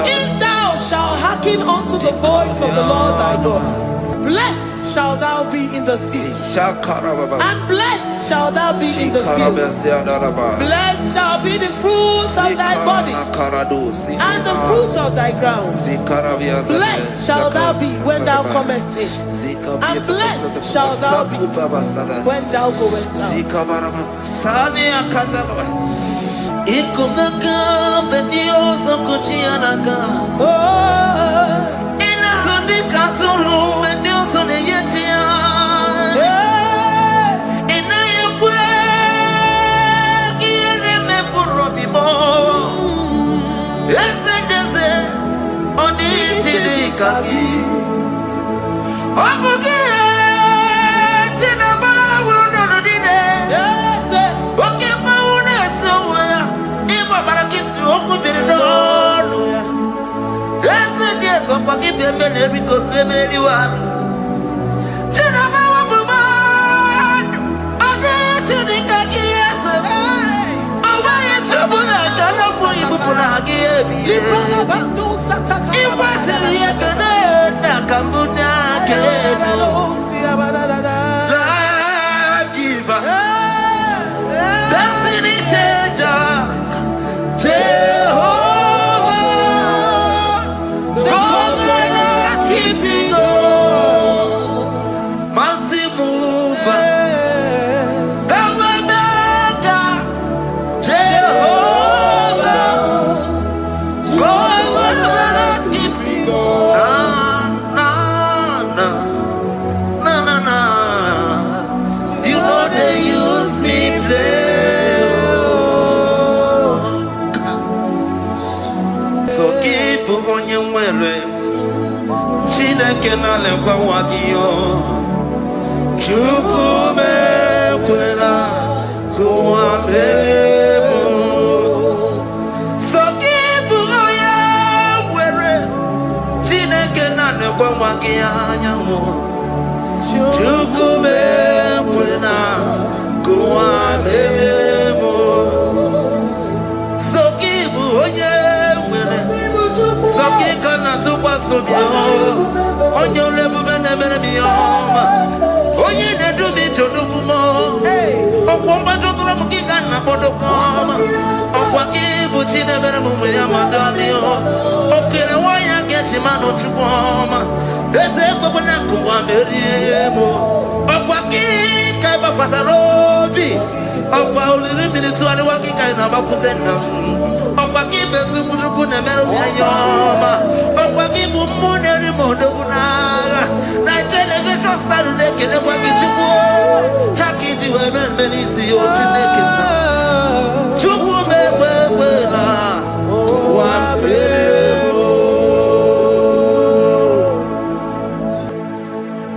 if thou shalt hearken unto the voice of the Lord thy God. Blessed shalt thou be in the city, and blessed shalt thou be in the field. Blessed shall be the fruit of thy body, and the fruit of thy ground. Blessed shalt thou be when thou comest in, and blessed shalt thou be when thou goest out.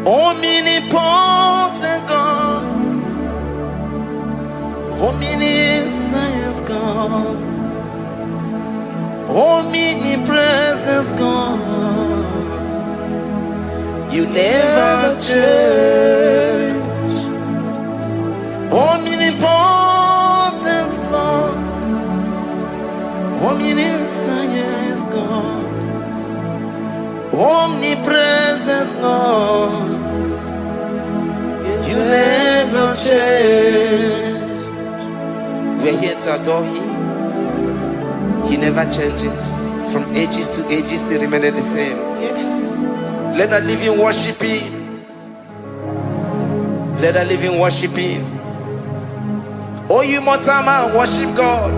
Omnipotent God, omniscience God, omnipresence God, you never change. Omnipotent God, omniscience God, omnipresence God, you never change. We're here to adore Him. He never changes. From ages to ages, He remains the same. Yes. Let that living worship Him. Let that living worship Him. Oh, you mortal man, worship God,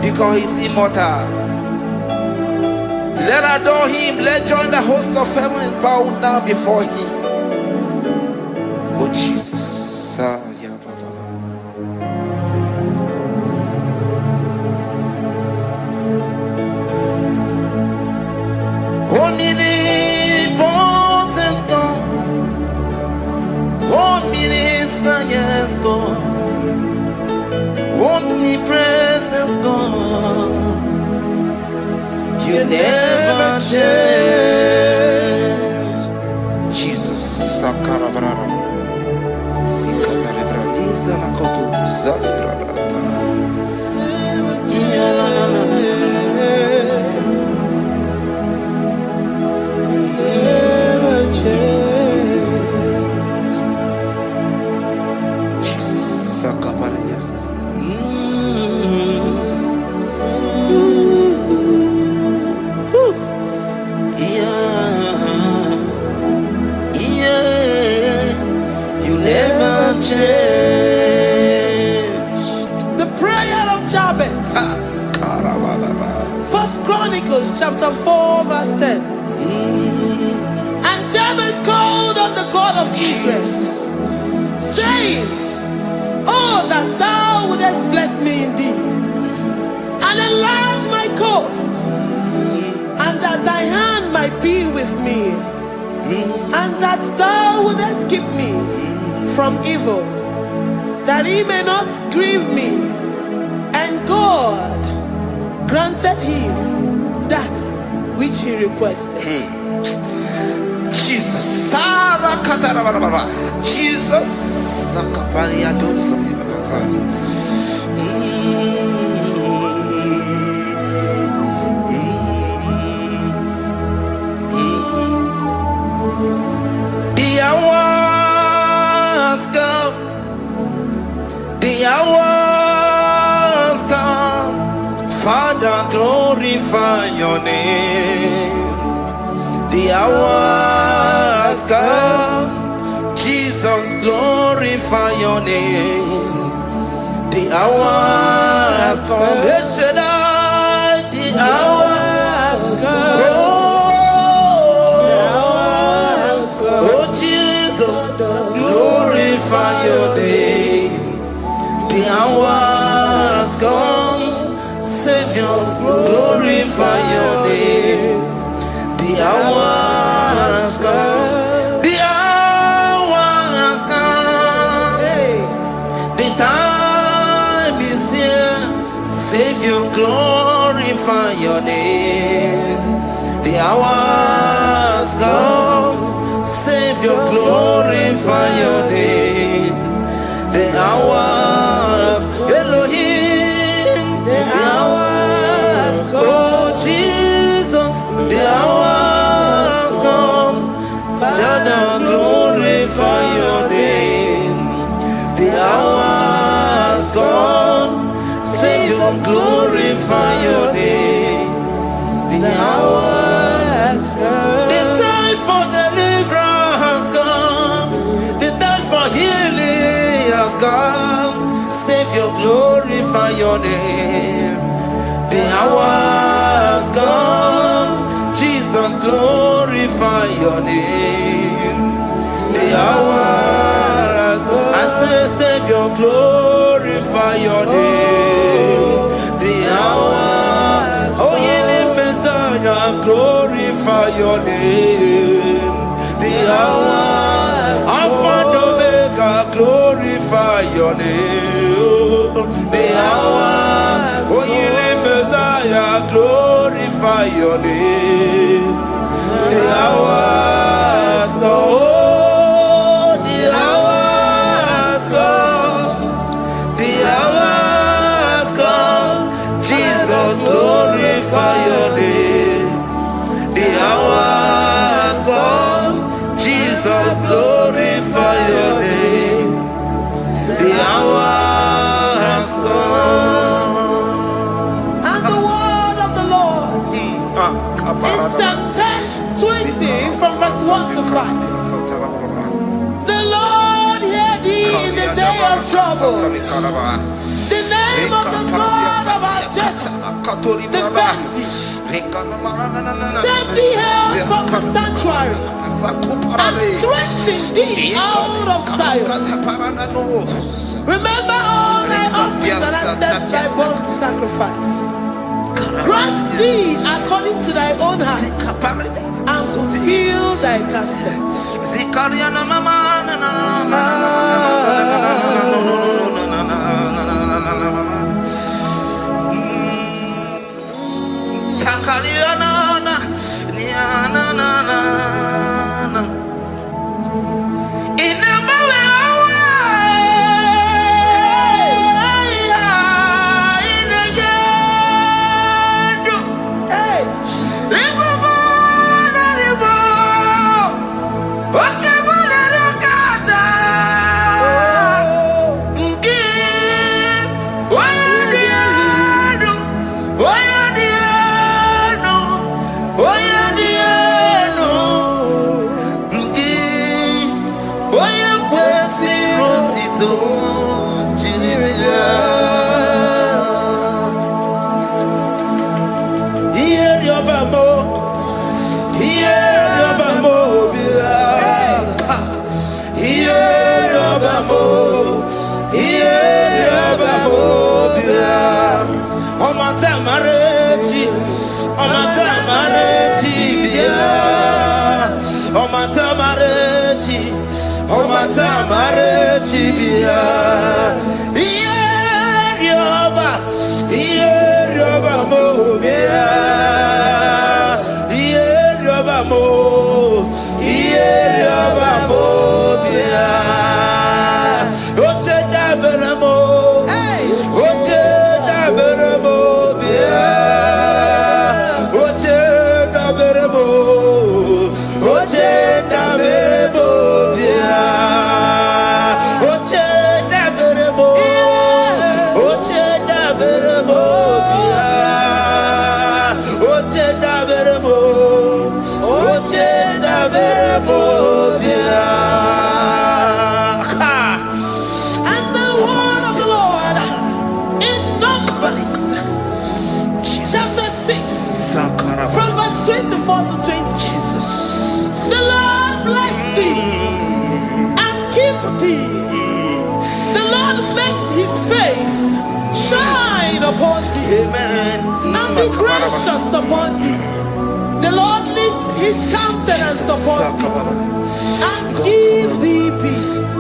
because He's immortal. Let adore Him. Let join the host of heaven and bow down before Him. Oh Jesus, yeah, Baba. Omnipotent God, omniscience God, omnipresence God, you never change. Jesus, Sakarabrara. First Chronicles chapter 4 verse 10. And Jabez called on the God of Israel, saying, oh, that thou wouldest bless me indeed, and enlarge my coast, and that thy hand might be with me, and that thou wouldest keep me from evil, that he may not grieve me. And God granted him that which he requested. Jesus. Jesus. The hours come. The hours come. Father, glorify your name. The hours come. Jesus, glorify your name. The hours come. The hours come. Oh, Jesus, glorify your name. The hours come. Savior, glorify your name. The hours come. The hours come. The time is here. Savior, glorify your name. The hours come. Savior, glorify your name. The hours, Elohim. The hours come. Oh Jesus, the hours come. Father, glorify your name. The hours come. Savior, glorify your name. The hours come. The time for deliverance has come. The time for healing has come. Savior, glorify your name. hour has come. Jesus, glorify your name. The hour has come. I say, Savior, glorify your name. The hour, oh, ye Messiah, glorify your name. The hour, Alpha and Omega, glorify your name. The hour, oh, ye Messiah, glorify your name. The hour has come. The hour has come. The hour has come. Jesus, glorify your name. The hour has come. Jesus, glorify your name. The hour has come. And the word of the Lord in Psalm 20 from verse 1 to 5. The Lord hear thee in the day of trouble. The name of the God of our Jacob defend thee. Send thee help from the sanctuary and strengthen thee out of Zion. Remember all thy offerings and accept thy burnt sacrifice. Grant thee according to thy own heart and fulfill thy counsel. Upon thee, amen, and be gracious upon thee. The Lord lifts his countenance upon thee and give thee peace.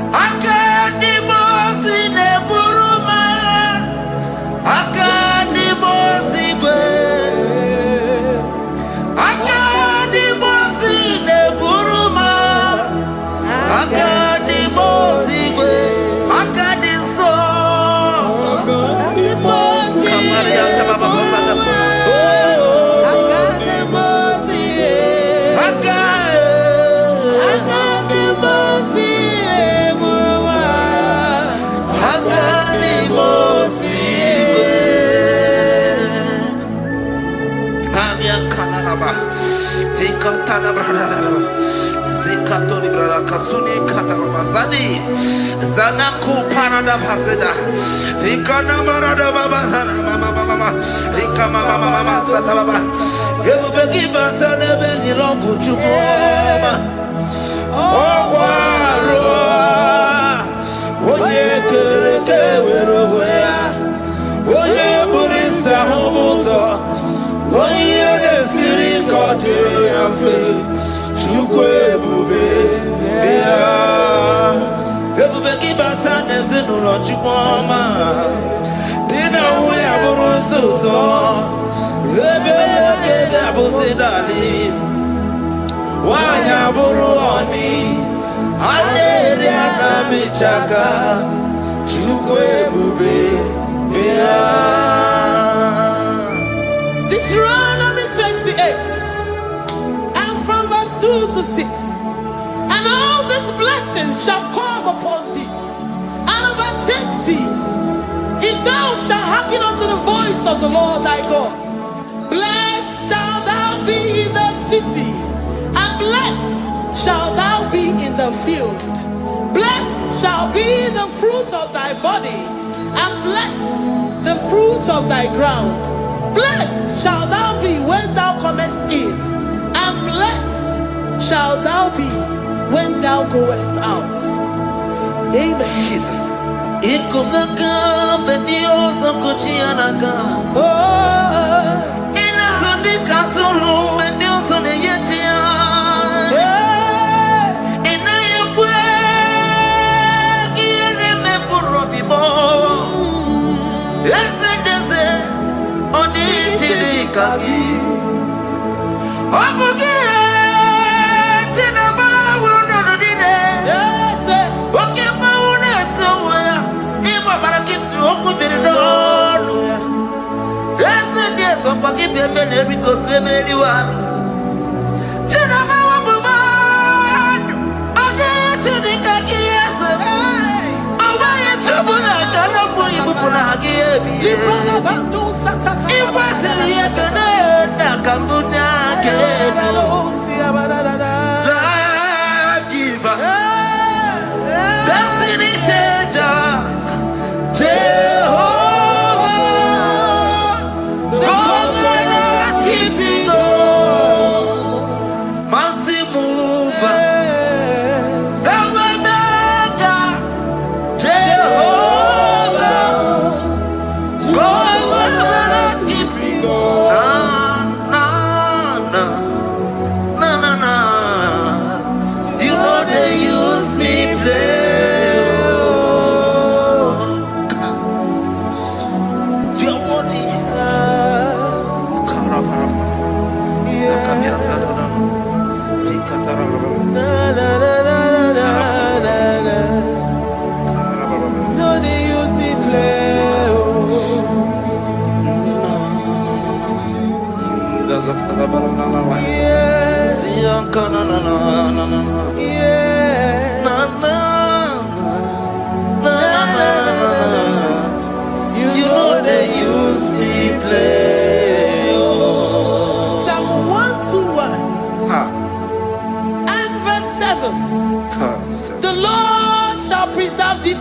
I can't Zekatori brada kasuni kataba zani zanaku parada paseda rikana marada baba mama rikama mama sata baba yebeki batane beni longu chukoma okwaro oye kereke weroya oye burisa homuzo oye desiri kotiro yafe chukwe bube ya ebube kibata nezinulo chukwoma dina uya burusuzo ebe kege abusidali wanya buru oni aneri anamichaka chukwe bube ya Deuteronomy 28 and from verse 2 to 6. And all these blessings shall come upon thee and overtake thee if thou shalt hearken unto the voice of the Lord thy God. Blessed shalt thou be in the city, and blessed shalt thou be in the field. Blessed shall be the fruit of thy body, and blessed the fruit of thy ground. Blessed shalt thou be when thou comest in, and blessed shalt thou be when thou goest out. Amen. Jesus.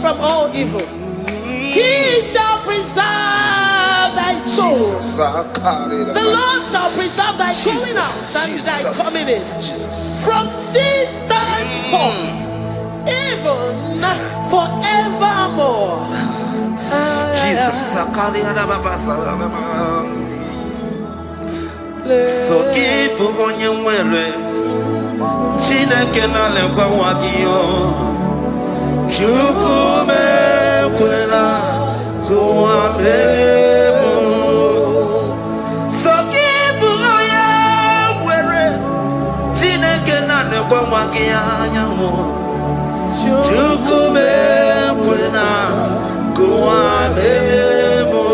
From all evil, he shall preserve thy soul. The Lord shall preserve thy going out and thy coming in from this time forth, even forevermore. Jesus, so keep on your way. Chineke na lekwa wakio. Chukume kwela kuambemo Sokibu oya were Chineke na nekwa wakia nyamo Chukume kwela kuambemo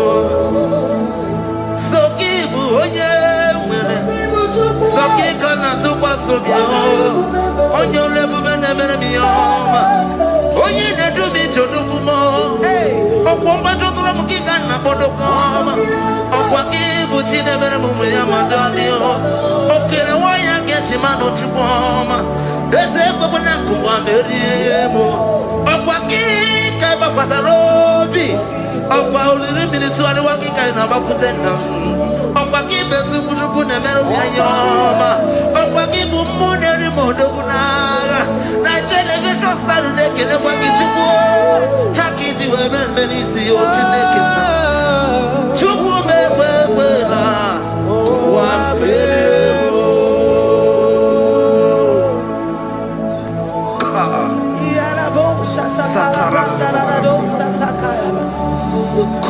Sokibu oya were Sokika na tukwa sobio Onyo lebu bene bene biyoma Oye ne do mi jodugumo. Okwomba jodura mukika na bodokoma. Okwa Puchine Beremumu Yamadani. Okay, why I get him out of Chupoma? There's a Bobonaku, I'm very able. Okwaki, Kaiba Pasarobi. Okwa only minutes to Waki Kaina Bakutena. Okwaki Besuku Nemeroma. Okwaki Bumuneri Modona. Television Saturday, can I walk into war? Haki to heaven, many see your chicken. Chubu me,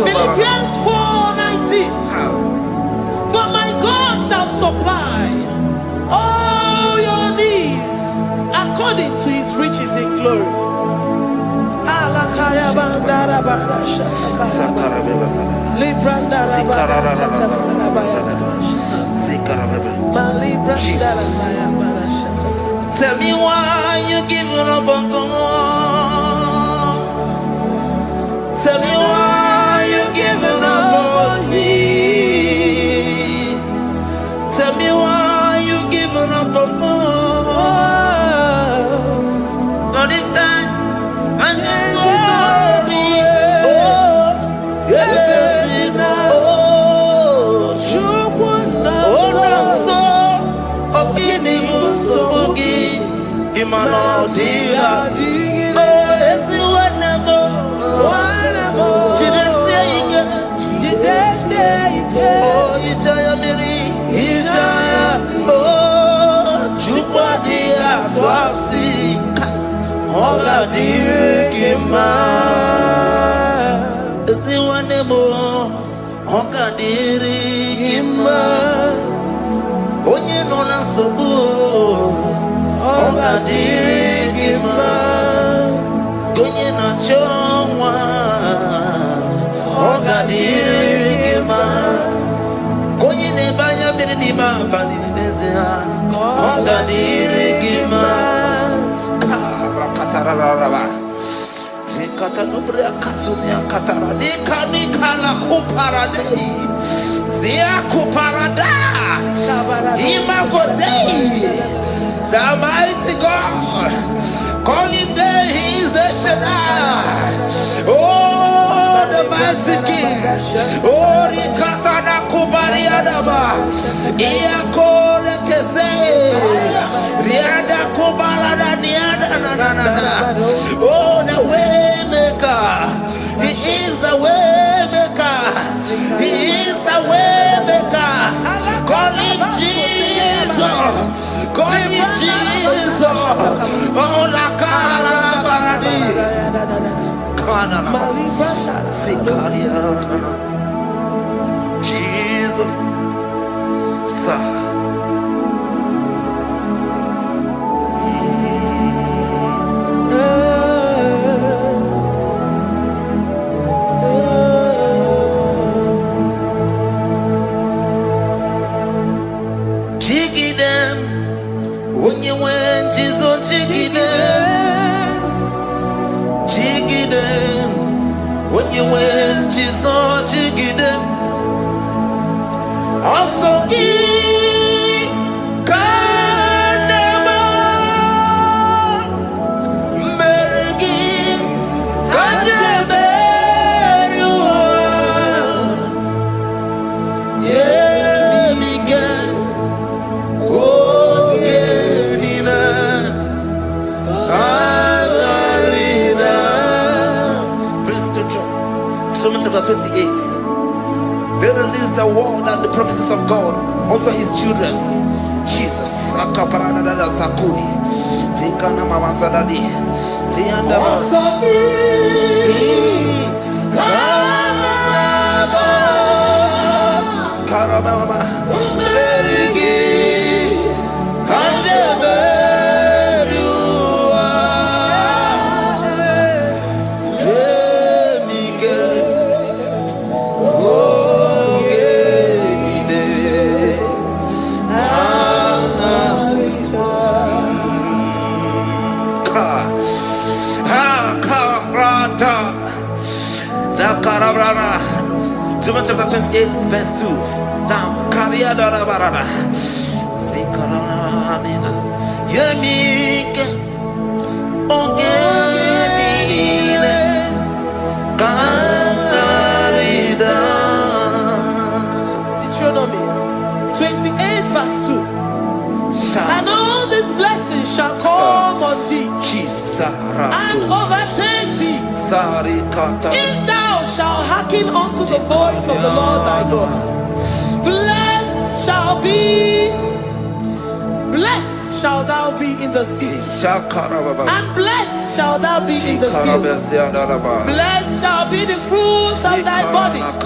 Philippians 4:19. But my God shall supply all your needs according to his riches in glory. Tell me why you giving up on God. Tell me why you giving up on me. Tell me why you giving up on God. Not if time and then glory. Oh, yes, onye nọ na nsogbu ọ ga-adịrị gị mma onye na-achọ nwa ọ ga-adịrị gị mma onye na-ebe anya mmiri n'ime abalị n'eze ha ọ ga-adịrị gị mma karakatararaba rekatanubria kasumia katara nikala kuparadei Zia kuparada Imagodei the mighty God calling there he is the Shaddai. Oh the mighty King. Oh rikatana kubariadaba Iakore kese Riada kubalada niada na. Oh the way maker. He is the way maker. He is the way maker. Call him Jesus. Call him Jesus. Oh la cara baradi. Kana Sikaria. Jesus. Sa. When you went, Jesus, jigide. Also, Kanema, Merigi, Kanema, yeah, Miguel, oh, Genina, Agarina. Chapter 28. They released the word and the promises of God unto his children. Jesus. Akaparada Sakudi. Rikana Mama Sadadi. Rianda Karabama. Merigi. Deuteronomy chapter 28, verse 2. Down. Karia dara barada. Zikarana nina. Yemike. Ongenine. Kangarida. Deuteronomy 28, verse 2. And all these blessings shall come on thee and overtake thee if thou shalt hearken unto the voice of the Lord thy God. Blessed shall thou be in the city, and blessed shall thou be in the field. Blessed shall be the fruits of thy body and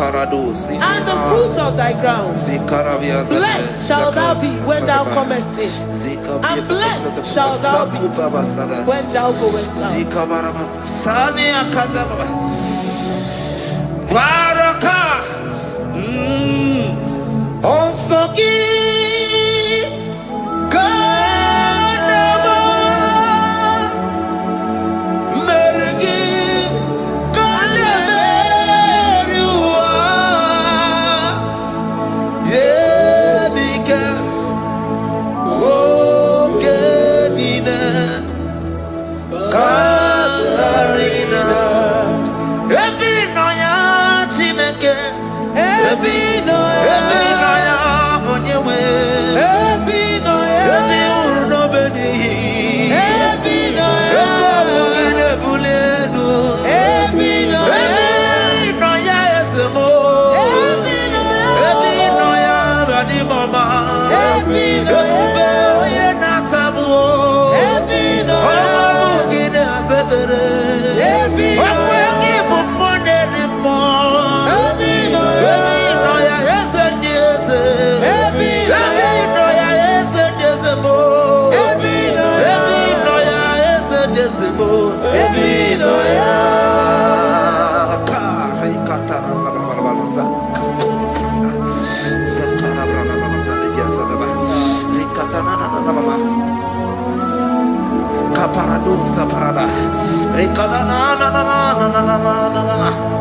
the fruits of thy ground. Blessed shall thou be when thou comest in, and blessed shall thou be when thou goest out.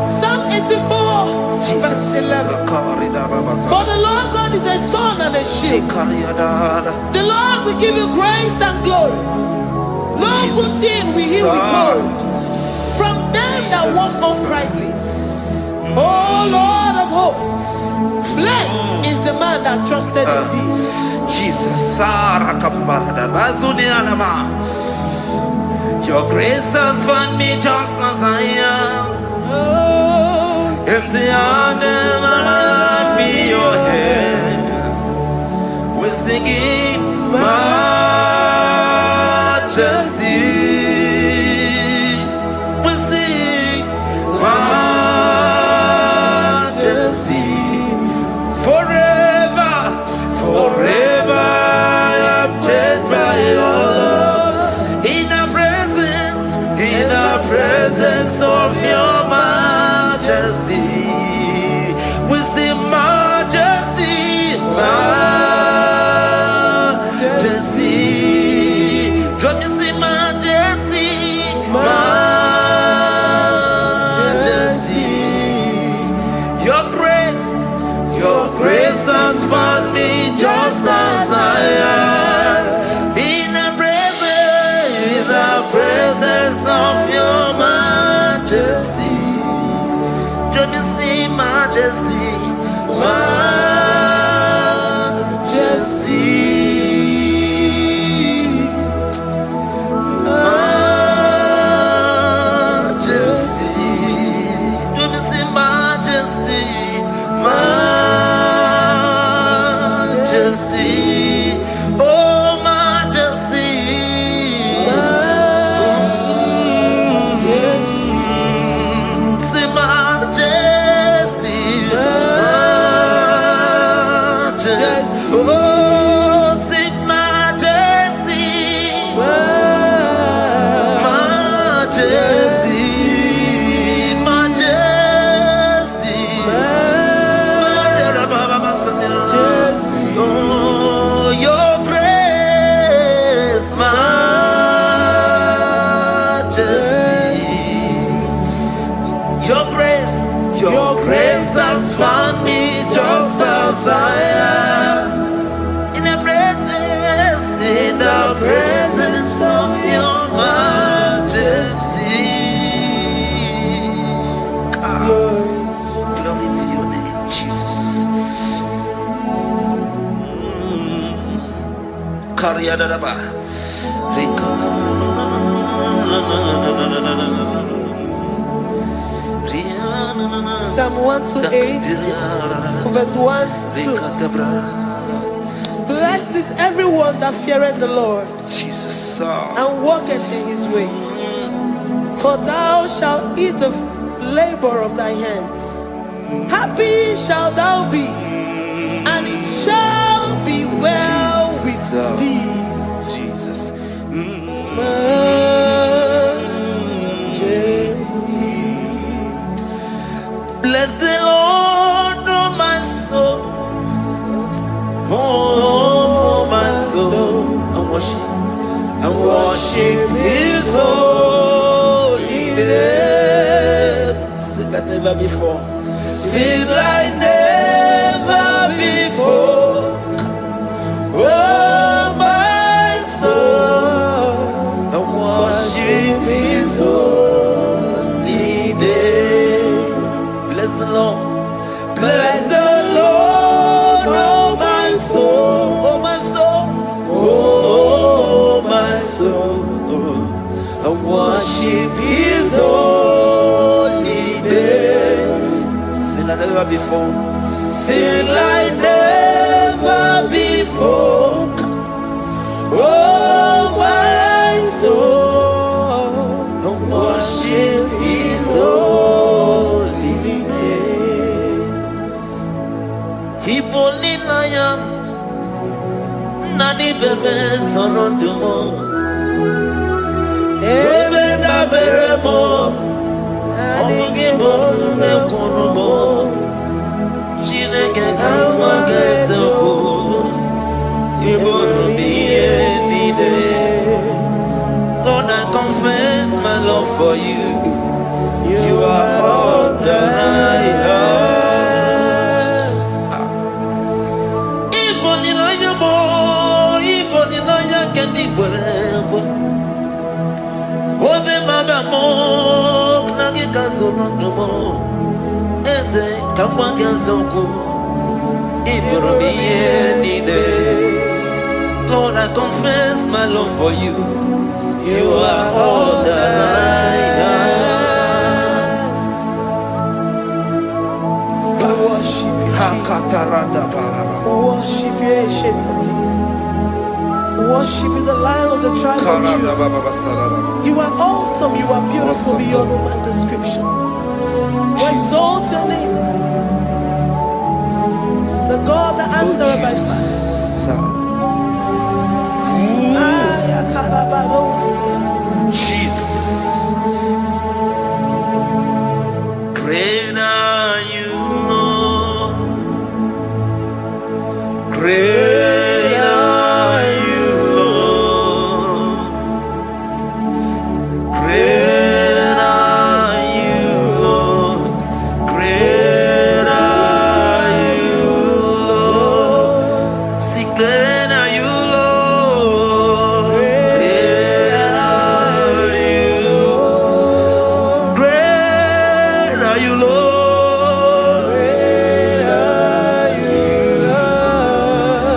Psalm 84, verse 11. For the Lord God is a sun and a shield. The Lord will give you grace and glory. No good thing will he withhold from them that walk uprightly. O Lord of hosts, blessed is the man that trusted in thee. Jesus, your grace has found me just as I am. Empty handed, I feel your hand. We're singing majesty. We sing majesty. Forever, forever, I'm changed by your love. In the presence of your majesty, we see majesty, majesty. Don't you see majesty, majesty? Your grace has found me just as I am. In the presence of your majesty, don't you see majesty, majesty, majesty, don't you see majesty, majesty, oh majesty. grace has found me just as I am. In the presence of your majesty. Glory to your name, Jesus. Psalm 128, verse 1 to 2. Blessed is everyone that feareth the Lord, Jesus, and walketh in his ways. For thou shalt eat the labor of thy hands. Happy shalt thou be, and it shall be well with thee. Jesus. Majesty. Bless the Lord, oh my soul. Oh, my soul. And worship his holy name. Sing like never before. Sing like never before. Oh, my soul. And worship his holy name. Bless the Lord. Bless the Lord, oh my soul, oh my soul, oh my soul. I worship his holy name. Sing like never before. Sing like never before. Oh my soul, I worship his holy name. Hipoli nayam nani bebe sorondumo ebe na beremo omugi bolu ne kurumo Chineke kama gesoko ibonu miye nide. Lord, I confess my love for you. You are all that I have. Obe maba mo knagi kazonomo eze kamwange zoko ibromiye nide. Lord, I confess my love for you. You are all that I have. Worship you, Jesus. Worship you, ancient of days. Worship you, the Lion of the tribe of Judah. You are awesome, you are beautiful beyond human description. We exalt your name, the God that answered by fire. Jesus. Great are you, Lord. Great are you, Lord. Great are you, Lord. Great are you, Lord. Sing, great are you, Lord. Great are you, Lord. Great are you, Lord. Great are you, Lord.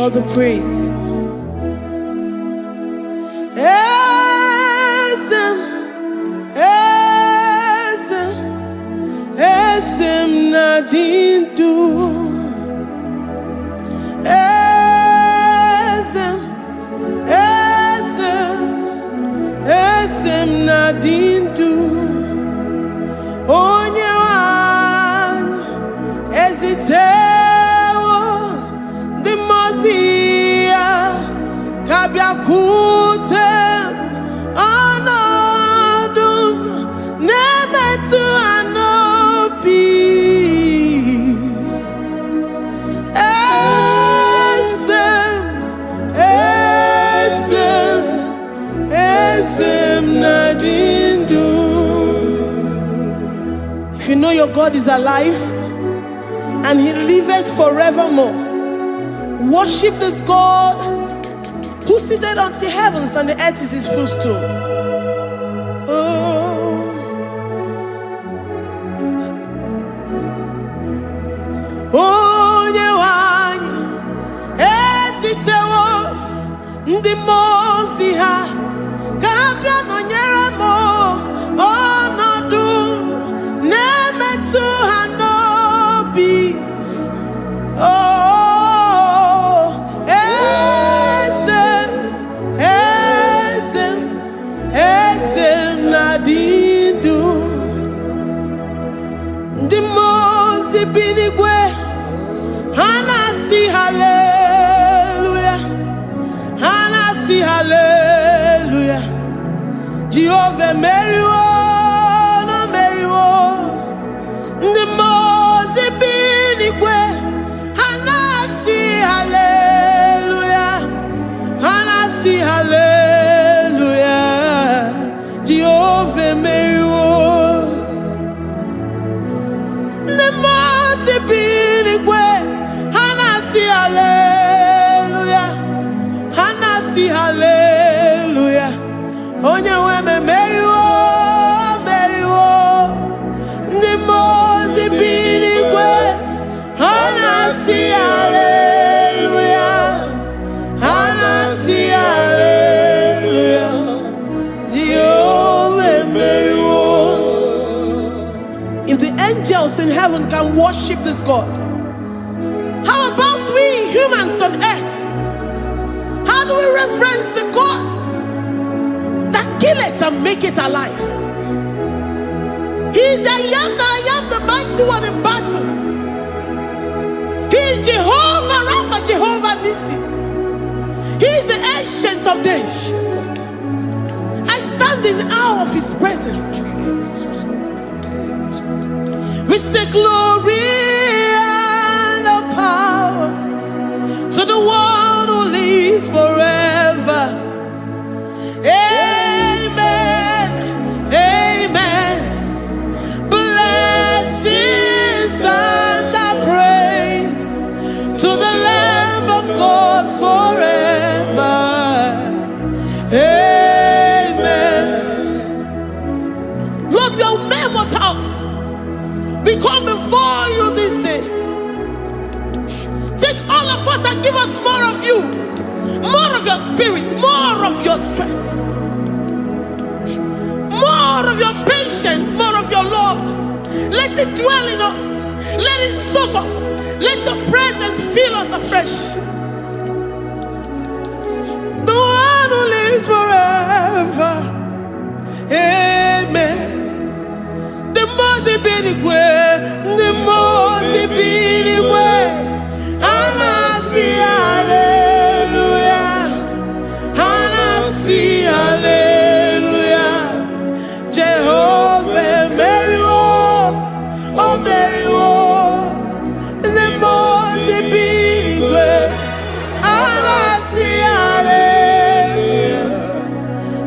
all the praise. Esem nadindu. Esem nadindu. Onye wan ezitewo di mozia kabia kutem anadum nemetu anopi. Esem nadindu. If you know your God is alive and he liveth forevermore, worship this God who seated on the heavens and the earth is his footstool. Onye wanyi ezitewo ndi mozi ha kabia nonyere mo onodu nemetu hanobi. Esem nadindu. Ndi mozi binigwe hanasi hallelujah, hanasi hallelujah. Jehovah meriwo no meriwo. Ndi mozi binigwe hanasi hallelujah, hanasi hallelujah. Jehovah meriwo. Ndi mozi binigwe hanasi hallelujah, hanasi hallelujah. Onye weme meriwo, meriwo. Ndi mozi binigwe hanasi hallelujah, hanasi hallelujah. Jehovah meriwo. If the angels in heaven can worship this God, how about we humans on earth? How do we reference the God that kill it and make it alive? He is the I am, the mighty one in battle. He is Jehovah Rapha, Jehovah Nissi. He is the ancient of days. I stand in awe of his presence. We say glory and the power to the one who lives forever. Amen, amen. Blessings and the praise to the Lamb of God forever. Amen. Lord, your mammoth house, we come before you this day. Take all of us and give us more of you, more of your spirit, more of your strength, more of your patience, more of your love. Let it dwell in us. Let it soak us. Let your presence fill us afresh. The one who lives forever. Amen. The most binigwe, the most binigwe. Hanasi hallelujah, hanasi hallelujah. Jehovah meriwo, oh meriwo. The most binigwe, hanasi hallelujah,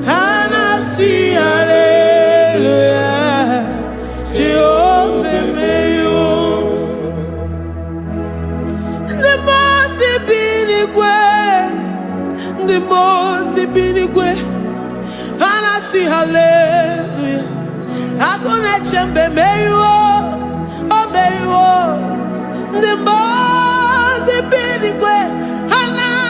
hanasi hallelujah. Jehovah meriwo. The most binigwe, the most binigwe. Hanasi hallelujah. Agone chembe meriwo, oh meriwo. The most binigwe, hanasi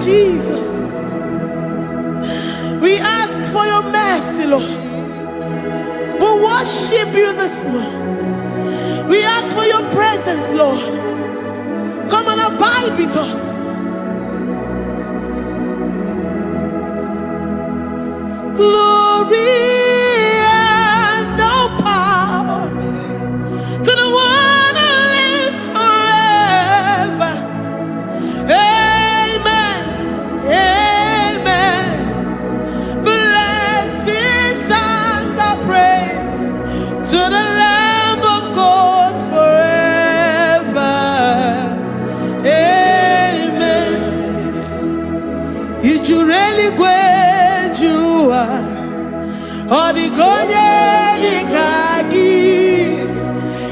Jesus. We ask for your mercy, Lord. We worship you this morning. We ask for your presence, Lord. Come and abide with us. Glory and all power to the one who lives forever. Amen. Amen. Blessings and the praise to the Lamb of God forever. Amen. Did you really go? Odigonye dikagi,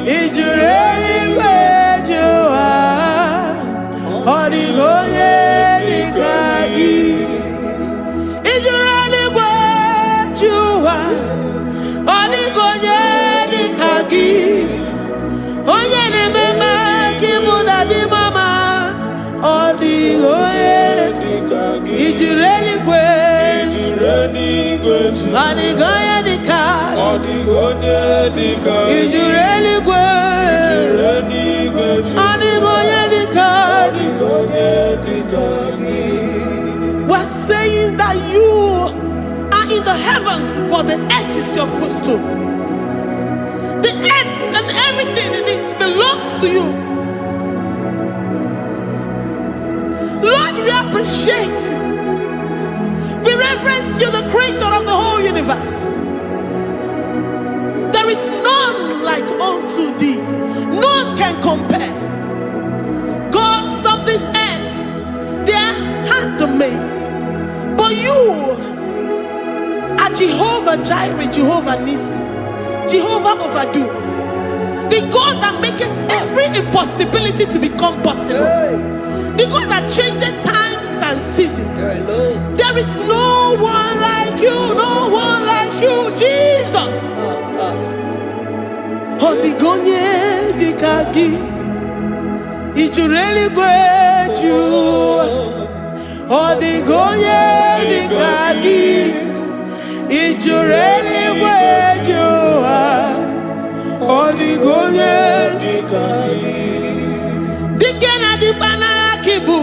ijureli kwejuwa. Odigonye dikagi, ijureli kwejuwa. Odigonye dikagi, onye ne mema kimuda di mama. Odigonye dikagi, ijureli kwejuwa. Odigonye dikagi, ijureli kwejuwa. Odigonye dikagi. We're saying that you are in the heavens, but the earth is your footstool. The earth and everything in it belongs to you. Lord, we appreciate you. We reverence you, the creator of the whole universe. There is none like unto thee. None can compare. Gods of this earth, they are handmade. But you are Jehovah Jireh, Jehovah Nissi, Jehovah Overdo. The God that makes every impossibility to become possible. The God that changes times and seasons. There is no one like you, no one like you, Jesus. Odigonye dikagi, ijureli kwejuwa. Odigonye dikagi, ijureli kwejuwa. Odigonye dikagi. Dikena dipana kibu,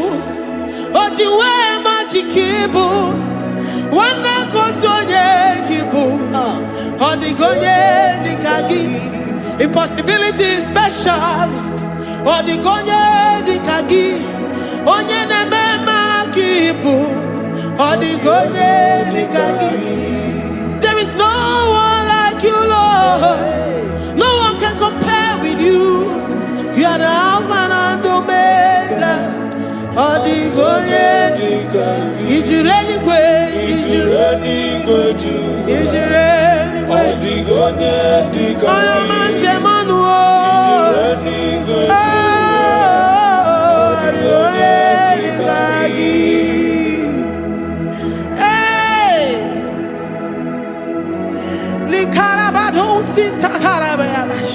ojiwe majikibu. Wana kotonye kibu, odigonye dikagi. Impossibility specialist, odigonye dikagi. Onye nemema kibu, odigonye dikagi. There is no one like you, Lord. No one can compare with you. You are the Alpha and Omega. Odigonye dikagi. Ijureli kwe, ijureli kwe, ijureli kwe. Odigonye dikagi. Oyo manje manu o. Ijureli kwe. Odigonye dikagi. Hey. Likarabado sitakarabayabash.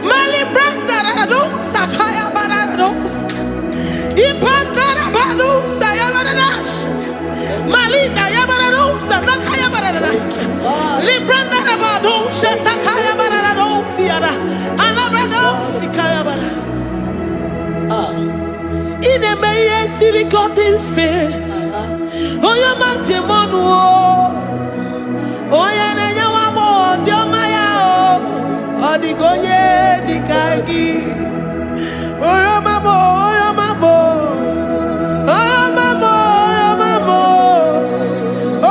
Malibranda radosa kaya baradosa. Ipandara badosa yabaradosa. Malika yabaradosa takaya baradosa. Libranda rabadosa takaya baradosa yada. Alabradosa kaya baradosa. Ine meye sirikotin fe. Oya manjemonu o. Oya nenya wamo diomaya o. Odigonye dikagi. Oya mamo, oya mamo. Oya mamo, oya mamo.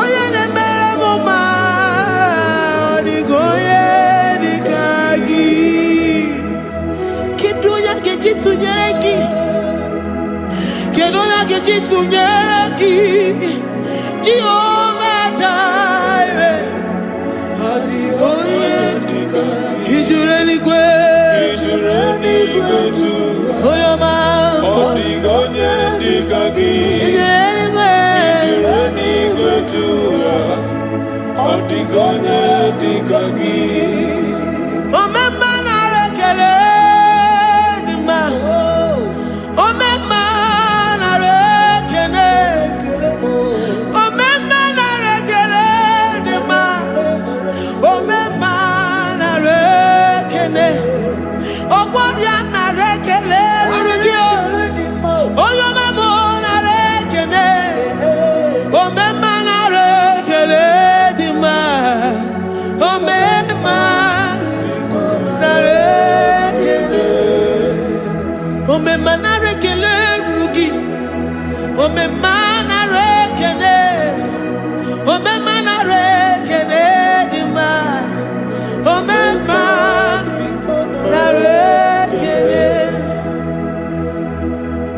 Oya nemere moma. Odigonye dikagi. Kidunya gejitu nyereki. Kidunya gejitu nyereki. Jehovah Jireh. Odigonye dikagi. Ijureli kwe. Oya mamo. Odigonye dikagi. Ijureli kwe. Odigonye dikagi. Omema na rekele dima. Omema na rekele.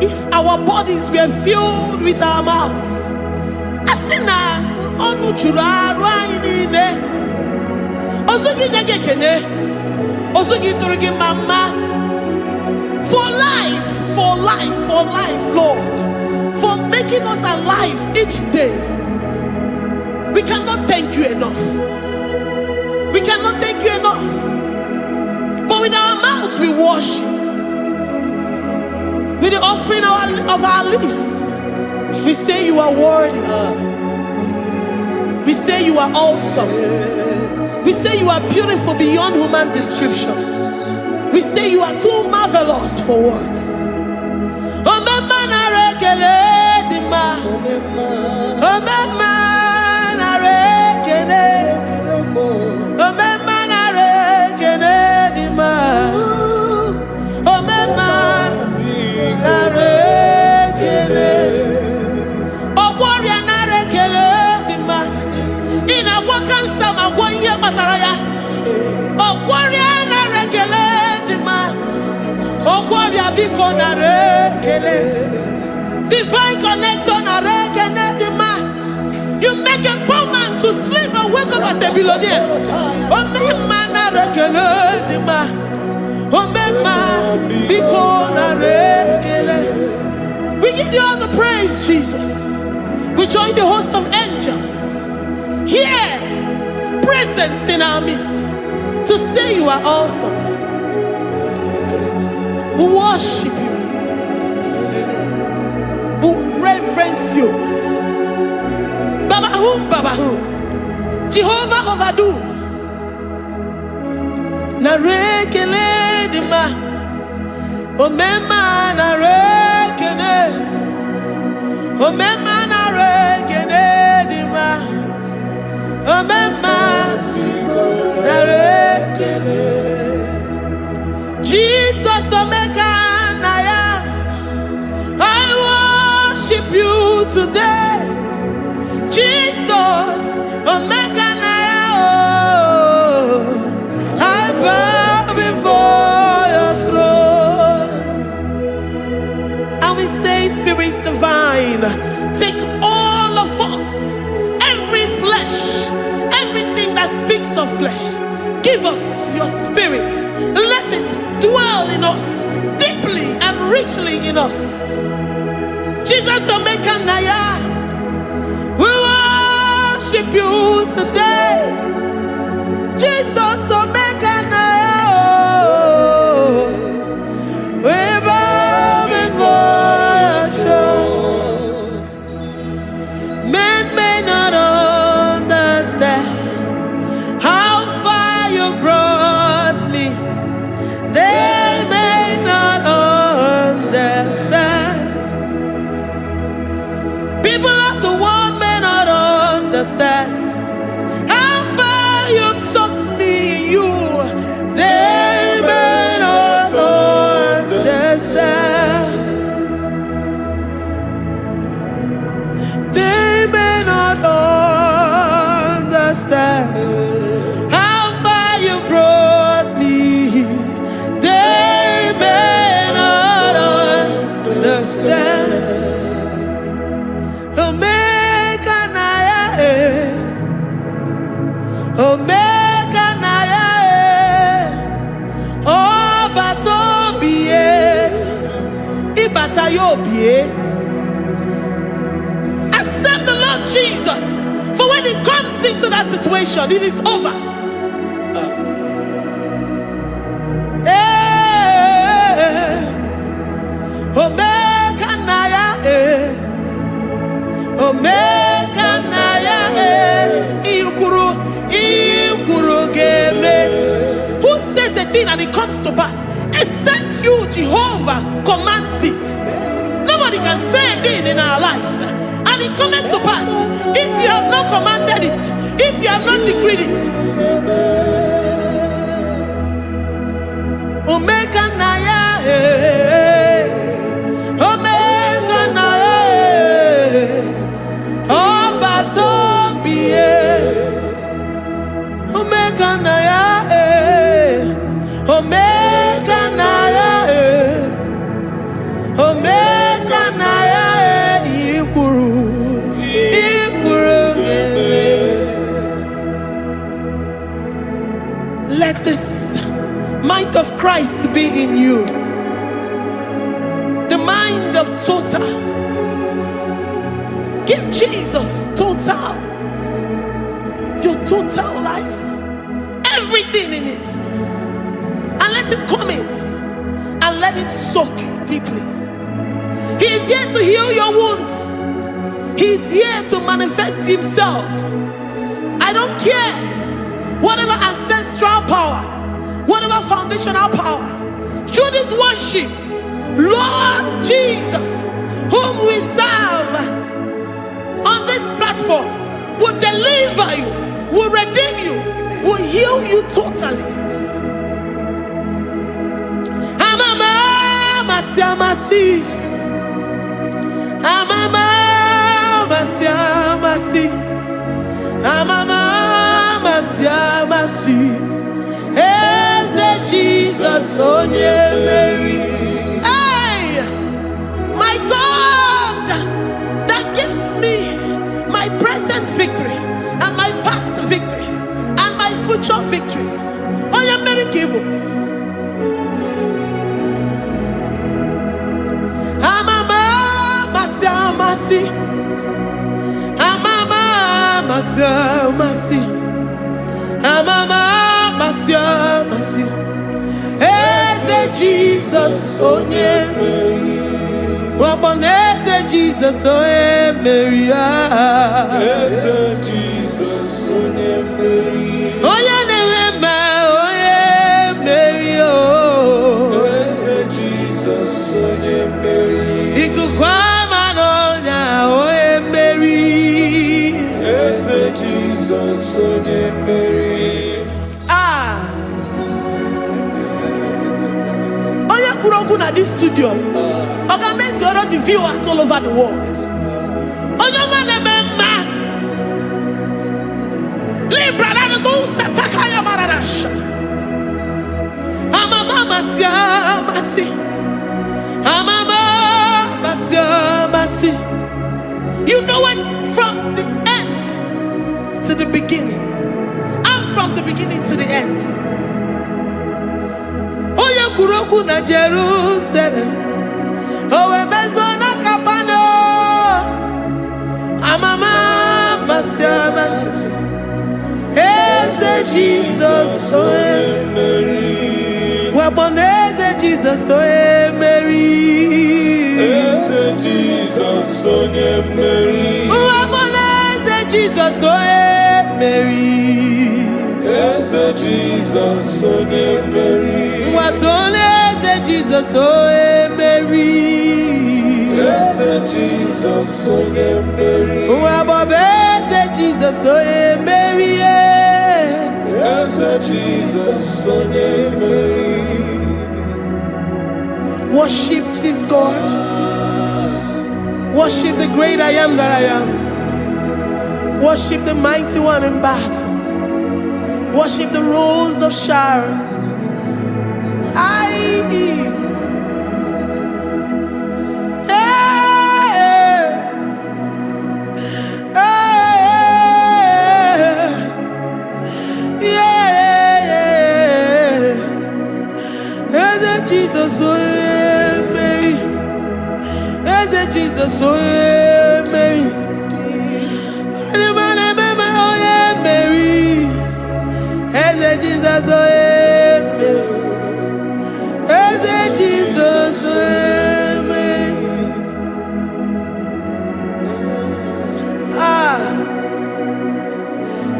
If our bodies were filled with our mouths, asina onu chura rainine osugi jagekene osugi turugi mama for life, Lord, for making us alive each day. We cannot thank you enough. We cannot thank you enough. But with our mouths we worship. With the offering of our lips, we say you are worthy. We say you are awesome. We say you are beautiful beyond human description. We say you are too marvelous for words. Divine connection. You make a poor man to sleep and wake up as a billionaire. We give you all the praise, Jesus. We join the host of angels here, present in our midst, to say you are awesome. We worship you. We reverence you. Babahum. Jehovah overdo. Narekele dima. Omema narekele. Omema narekele dima. Omema narekele. Jesus omeka naya. I worship you today. Jesus, omeka naya. I bow before your throne. And we say, Spirit divine, take all of us, every flesh, everything that speaks of flesh. Give us your spirit. Let it dwell in us, deeply and richly in us. Jesus, omeka naya. We worship you today. Jesus, omeka naya. We bow before your throne. Men may not understand how far you brought me. They may not understand. People of the world may not understand how far you've sucked me in you. They may not understand. They may not understand how far you brought me. They may not understand. Omeka naya, omeka naya, obatobie, ibatayobie. Accept the Lord Jesus, for when He comes into that situation, it is over. Omeka naya, omeka naya, iukuru ge. and it comes to pass. Except you, Jehovah, commands it. Nobody can say a thing in our lives and it cometh to pass. If you have not commanded it, if you have not decreed it. Omega Naya, Omega Naya, Omega Naya, Omega Naya, Omega Naya, Ikuru, let this mind of Christ be in you. The mind of total. Give Jesus total. Your total life. Everything in it. And let him come in. And let him soak deeply. He is here to heal your wounds. He is here to manifest himself. I don't care. Whatever ancestral power, whatever foundational power, through this worship, Lord Jesus, whom we serve on this platform, will deliver you, will redeem you, will heal you totally. Amama siamasi, amama siamasi, amama siamasi. Jesus, oh yeah, Mary. Hey, my God, that gives me my present victory and my past victories and my future victories. Oh yeah, Mary Igbo. Amama masi, amama masi, amama masi. Jesus, oh yeah, Mary. Waboneze Jesus, oh yeah, Mary. Jesus, oh yeah, Mary. Oh yeah, Mary. Oh Jesus, oh yeah, Mary. Ikukwama no nya, oh yeah, Mary. Jesus, oh yeah, Mary. At this studio, organize the viewers all over the world. You know it from the end to the beginning, and from the beginning to the end. Kuroku na Jerusalem, oh emezona kapano, amama masiamas, eze Jesus, oh Mary, waboneze Jesus, oh Mary, eze Jesus, oh Mary, waboneze Jesus, oh Mary, eze Jesus, oh Mary. What only say Jesus, oh Mary. Yes, Jesus, oh Mary. What say Jesus, oh Mary. Yes, Jesus, oh Mary. Worship this God. Worship the great I am that I am. Worship the mighty one in battle. Worship the rose of Sharon. Jesus, oh Mary, Jesus, oh Mary, Mary, Jesus, oh Jesus,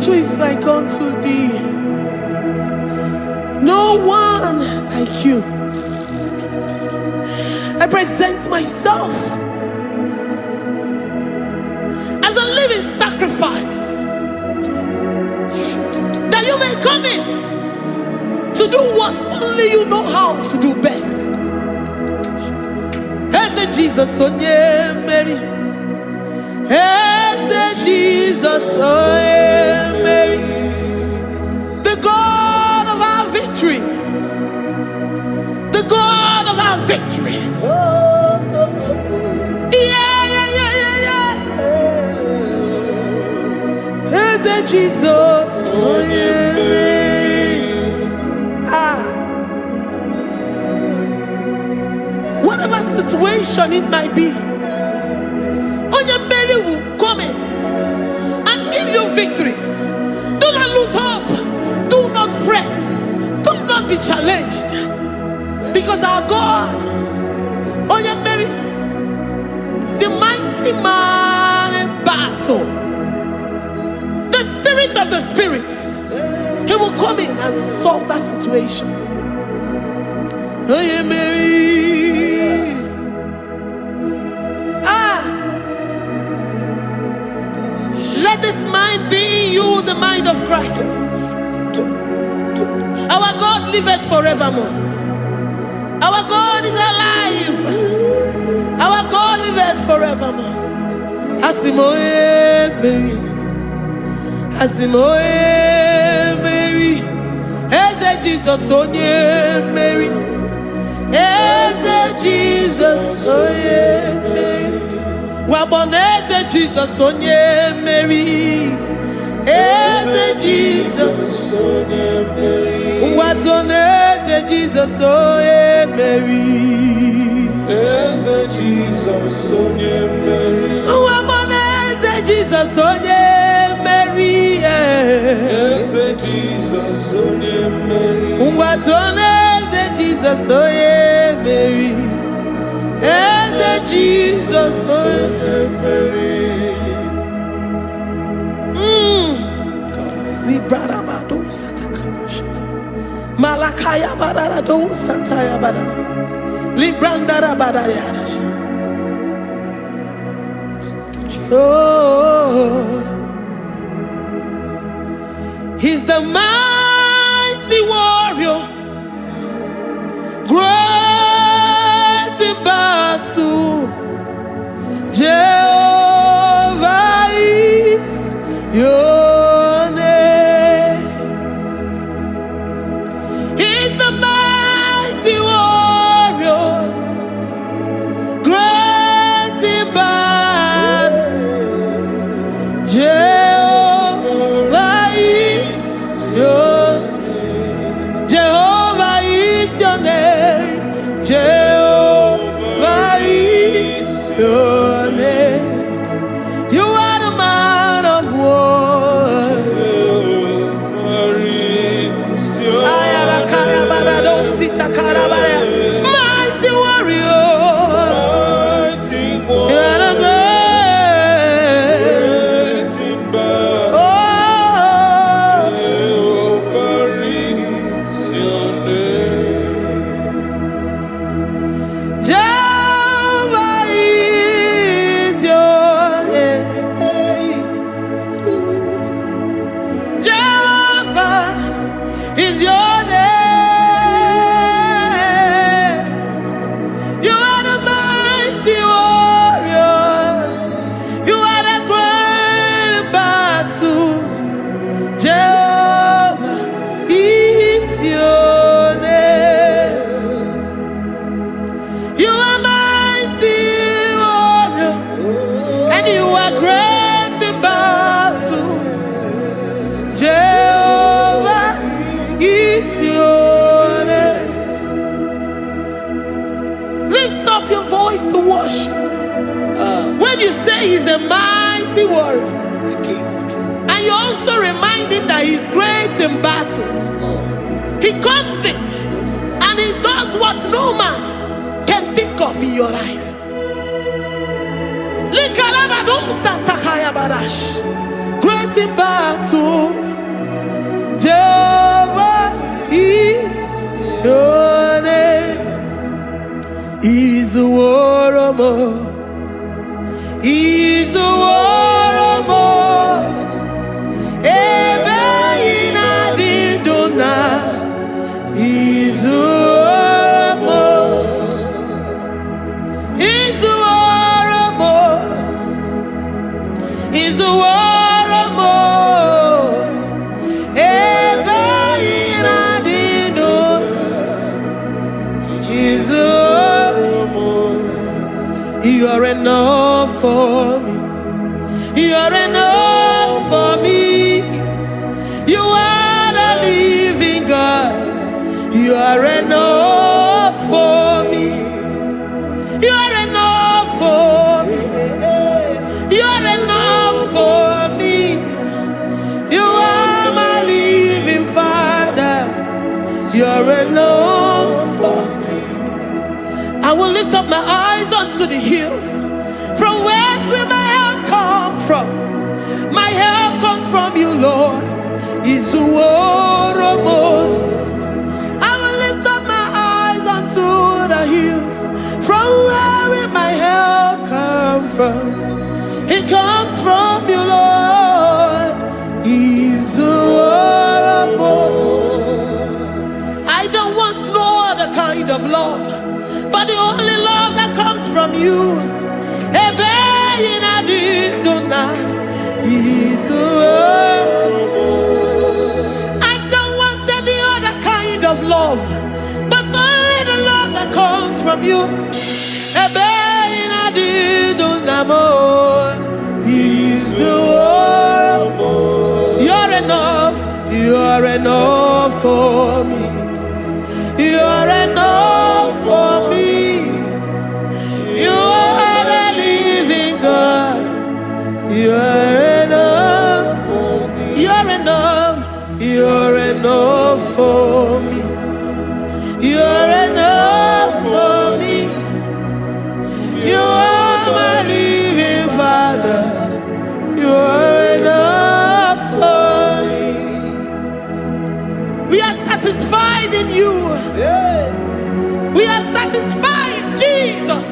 who is like unto thee? No no one like you. I present myself as a living sacrifice, that you may come in to do what only you know how to do best. Eze Jesus, oh yeah, Mary. Eze Jesus, oh yeah, Mary. The God of our victory. The God of our victory. Eze Jesus, oh yeah, Mary. Whatever situation it might be, Onya Mary will come in and give you victory. Do not lose hope. Do not fret. Do not be challenged. Because our God, Onya Mary, the mighty man in battle, the spirit of the spirits, he will come in and solve that situation. Onya Mary. Let this mind be in you, the mind of Christ. Our God liveth forevermore. Our God is alive. Our God liveth forevermore. Asimoye Mary. Asimoye Mary. Eze Jesus onye Mary. Eze Jesus onye Mary. Waboneze Jesus onye Mary. Eze Jesus onye Mary. Watoneze Jesus onye Mary. Eze Jesus onye Mary. Waboneze Jesus onye Mary. Eze Jesus onye Mary. Watoneze Jesus onye Mary. Eze Jesus onye Mary. Librada bado satakaba shata. Malakaya badara do sataya badara. Librandara badara yadash. Oh, he's the mighty warrior, great in battle. Jehovah is your name. He's the mighty warrior, great in battle. Jehovah is your name. Jehovah is your name. Jehovah is your name. You are the man of war. Mighty warrior. You are the great. Oh, Jehovah is your name. Jehovah is your name. You are the mighty warrior. You are the great battle. Jehovah is your name. You are mighty warrior, and you are great in battle. Jehovah is your name. Lift up your voice to worship. When you say he's a mighty warrior, and you also remind him that he's great in battles, he comes in and he does what no man can think of in your life. Great in battle, Jehovah is You are enough for me. You are enough for me. You are the living God. You are enough for me. You are enough for me. You are enough for me. You are my living Father. You are enough for me. I will lift up my eyes unto the hills. From whence will my help come from? My help comes from you, Lord. Izuoromo. I will lift up my eyes unto the hills. From where will my help come from? It comes from you, Lord. Izuoromo. I don't want no other kind of love, but the only love that comes from you. I don't want any other kind of love, but only the love that comes from you. You're enough. You're enough for me. You're enough for me. You are the living God. You are enough for me. You're enough. You're enough for me. You're enough for me. You are my living Father. You are enough for me. We are satisfied in you. We are satisfied, Jesus.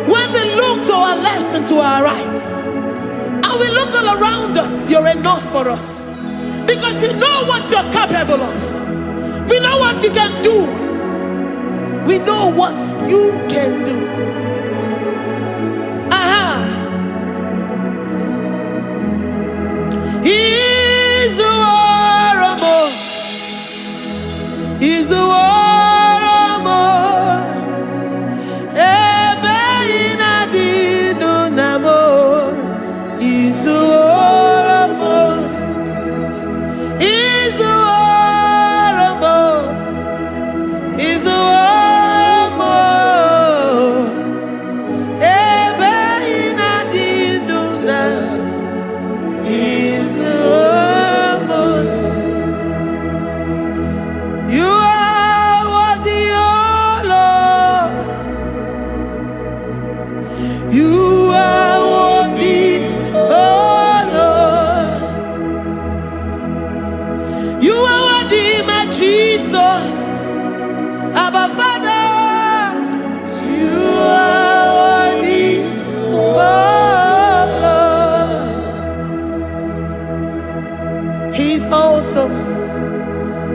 When we look to our left and to our right, and we look all around us, you're enough for us. Because we know what you're capable of. We know what you can do. We know what you can do. He's the war. He's the war.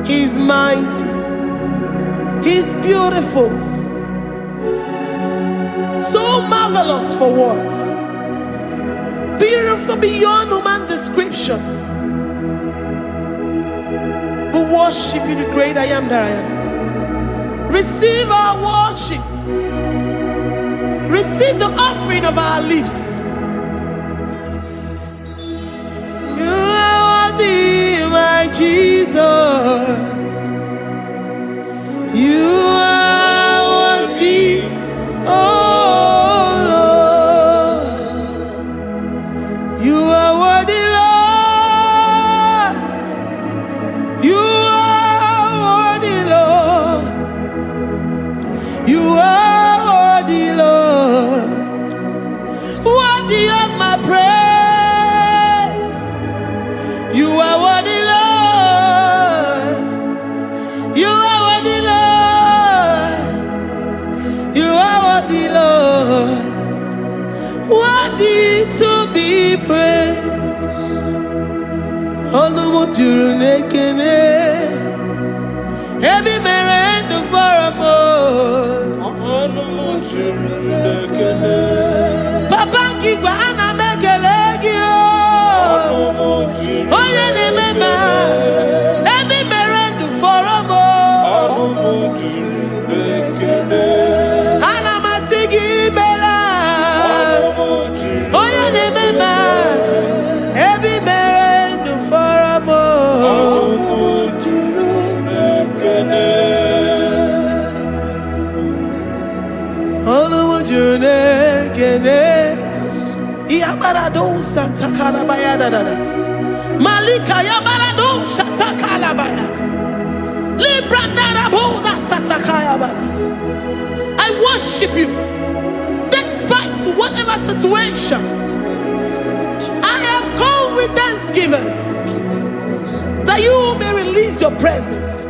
He's mighty. He's beautiful. So marvelous for words. Beautiful beyond human description. We worship you, the great I am that I am. Receive our worship. Receive the offering of our lips. You are worthy, my Jesus. You are worthy, oh Lord. You are worthy, Lord. You are worthy, Lord. You are worthy, Lord. Worthy of my praise. You are worthy, Lord. Ebi merendo for a Papa Kigwa ana mekelegi Oye ne mema Ebi merendo for a Ana masigi bela Oye ne mema Ebi merendo for a Yabarado Santa Calabaya dadas. Malika Yabarado Shata Calabaya. Librandara Boda Satakaya badas. I worship you despite whatever situation. I have come with thanksgiving that you may release your presence.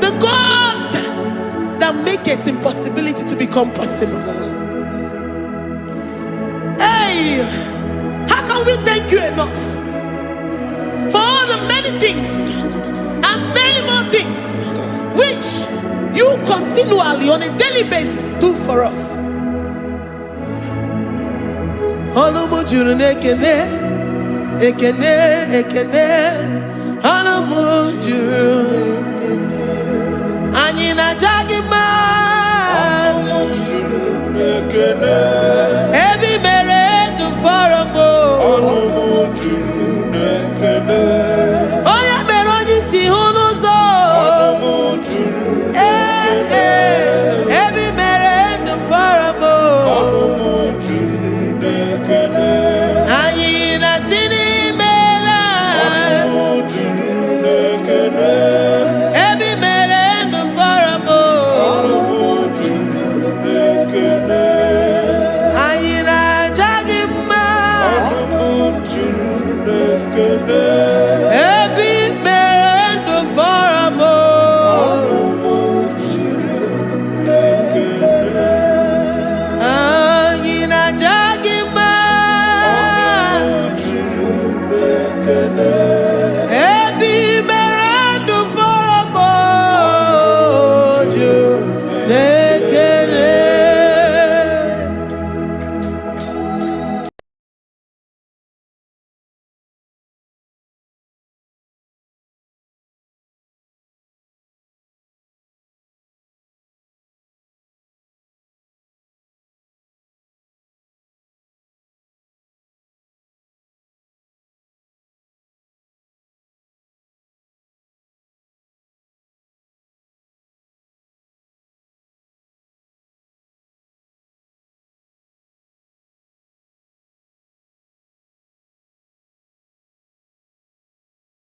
The God that makes impossibility to become possible. Hey, how can we thank you enough for all the many things and many more things which you continually on a daily basis do for us? Ekene, ekene, anamu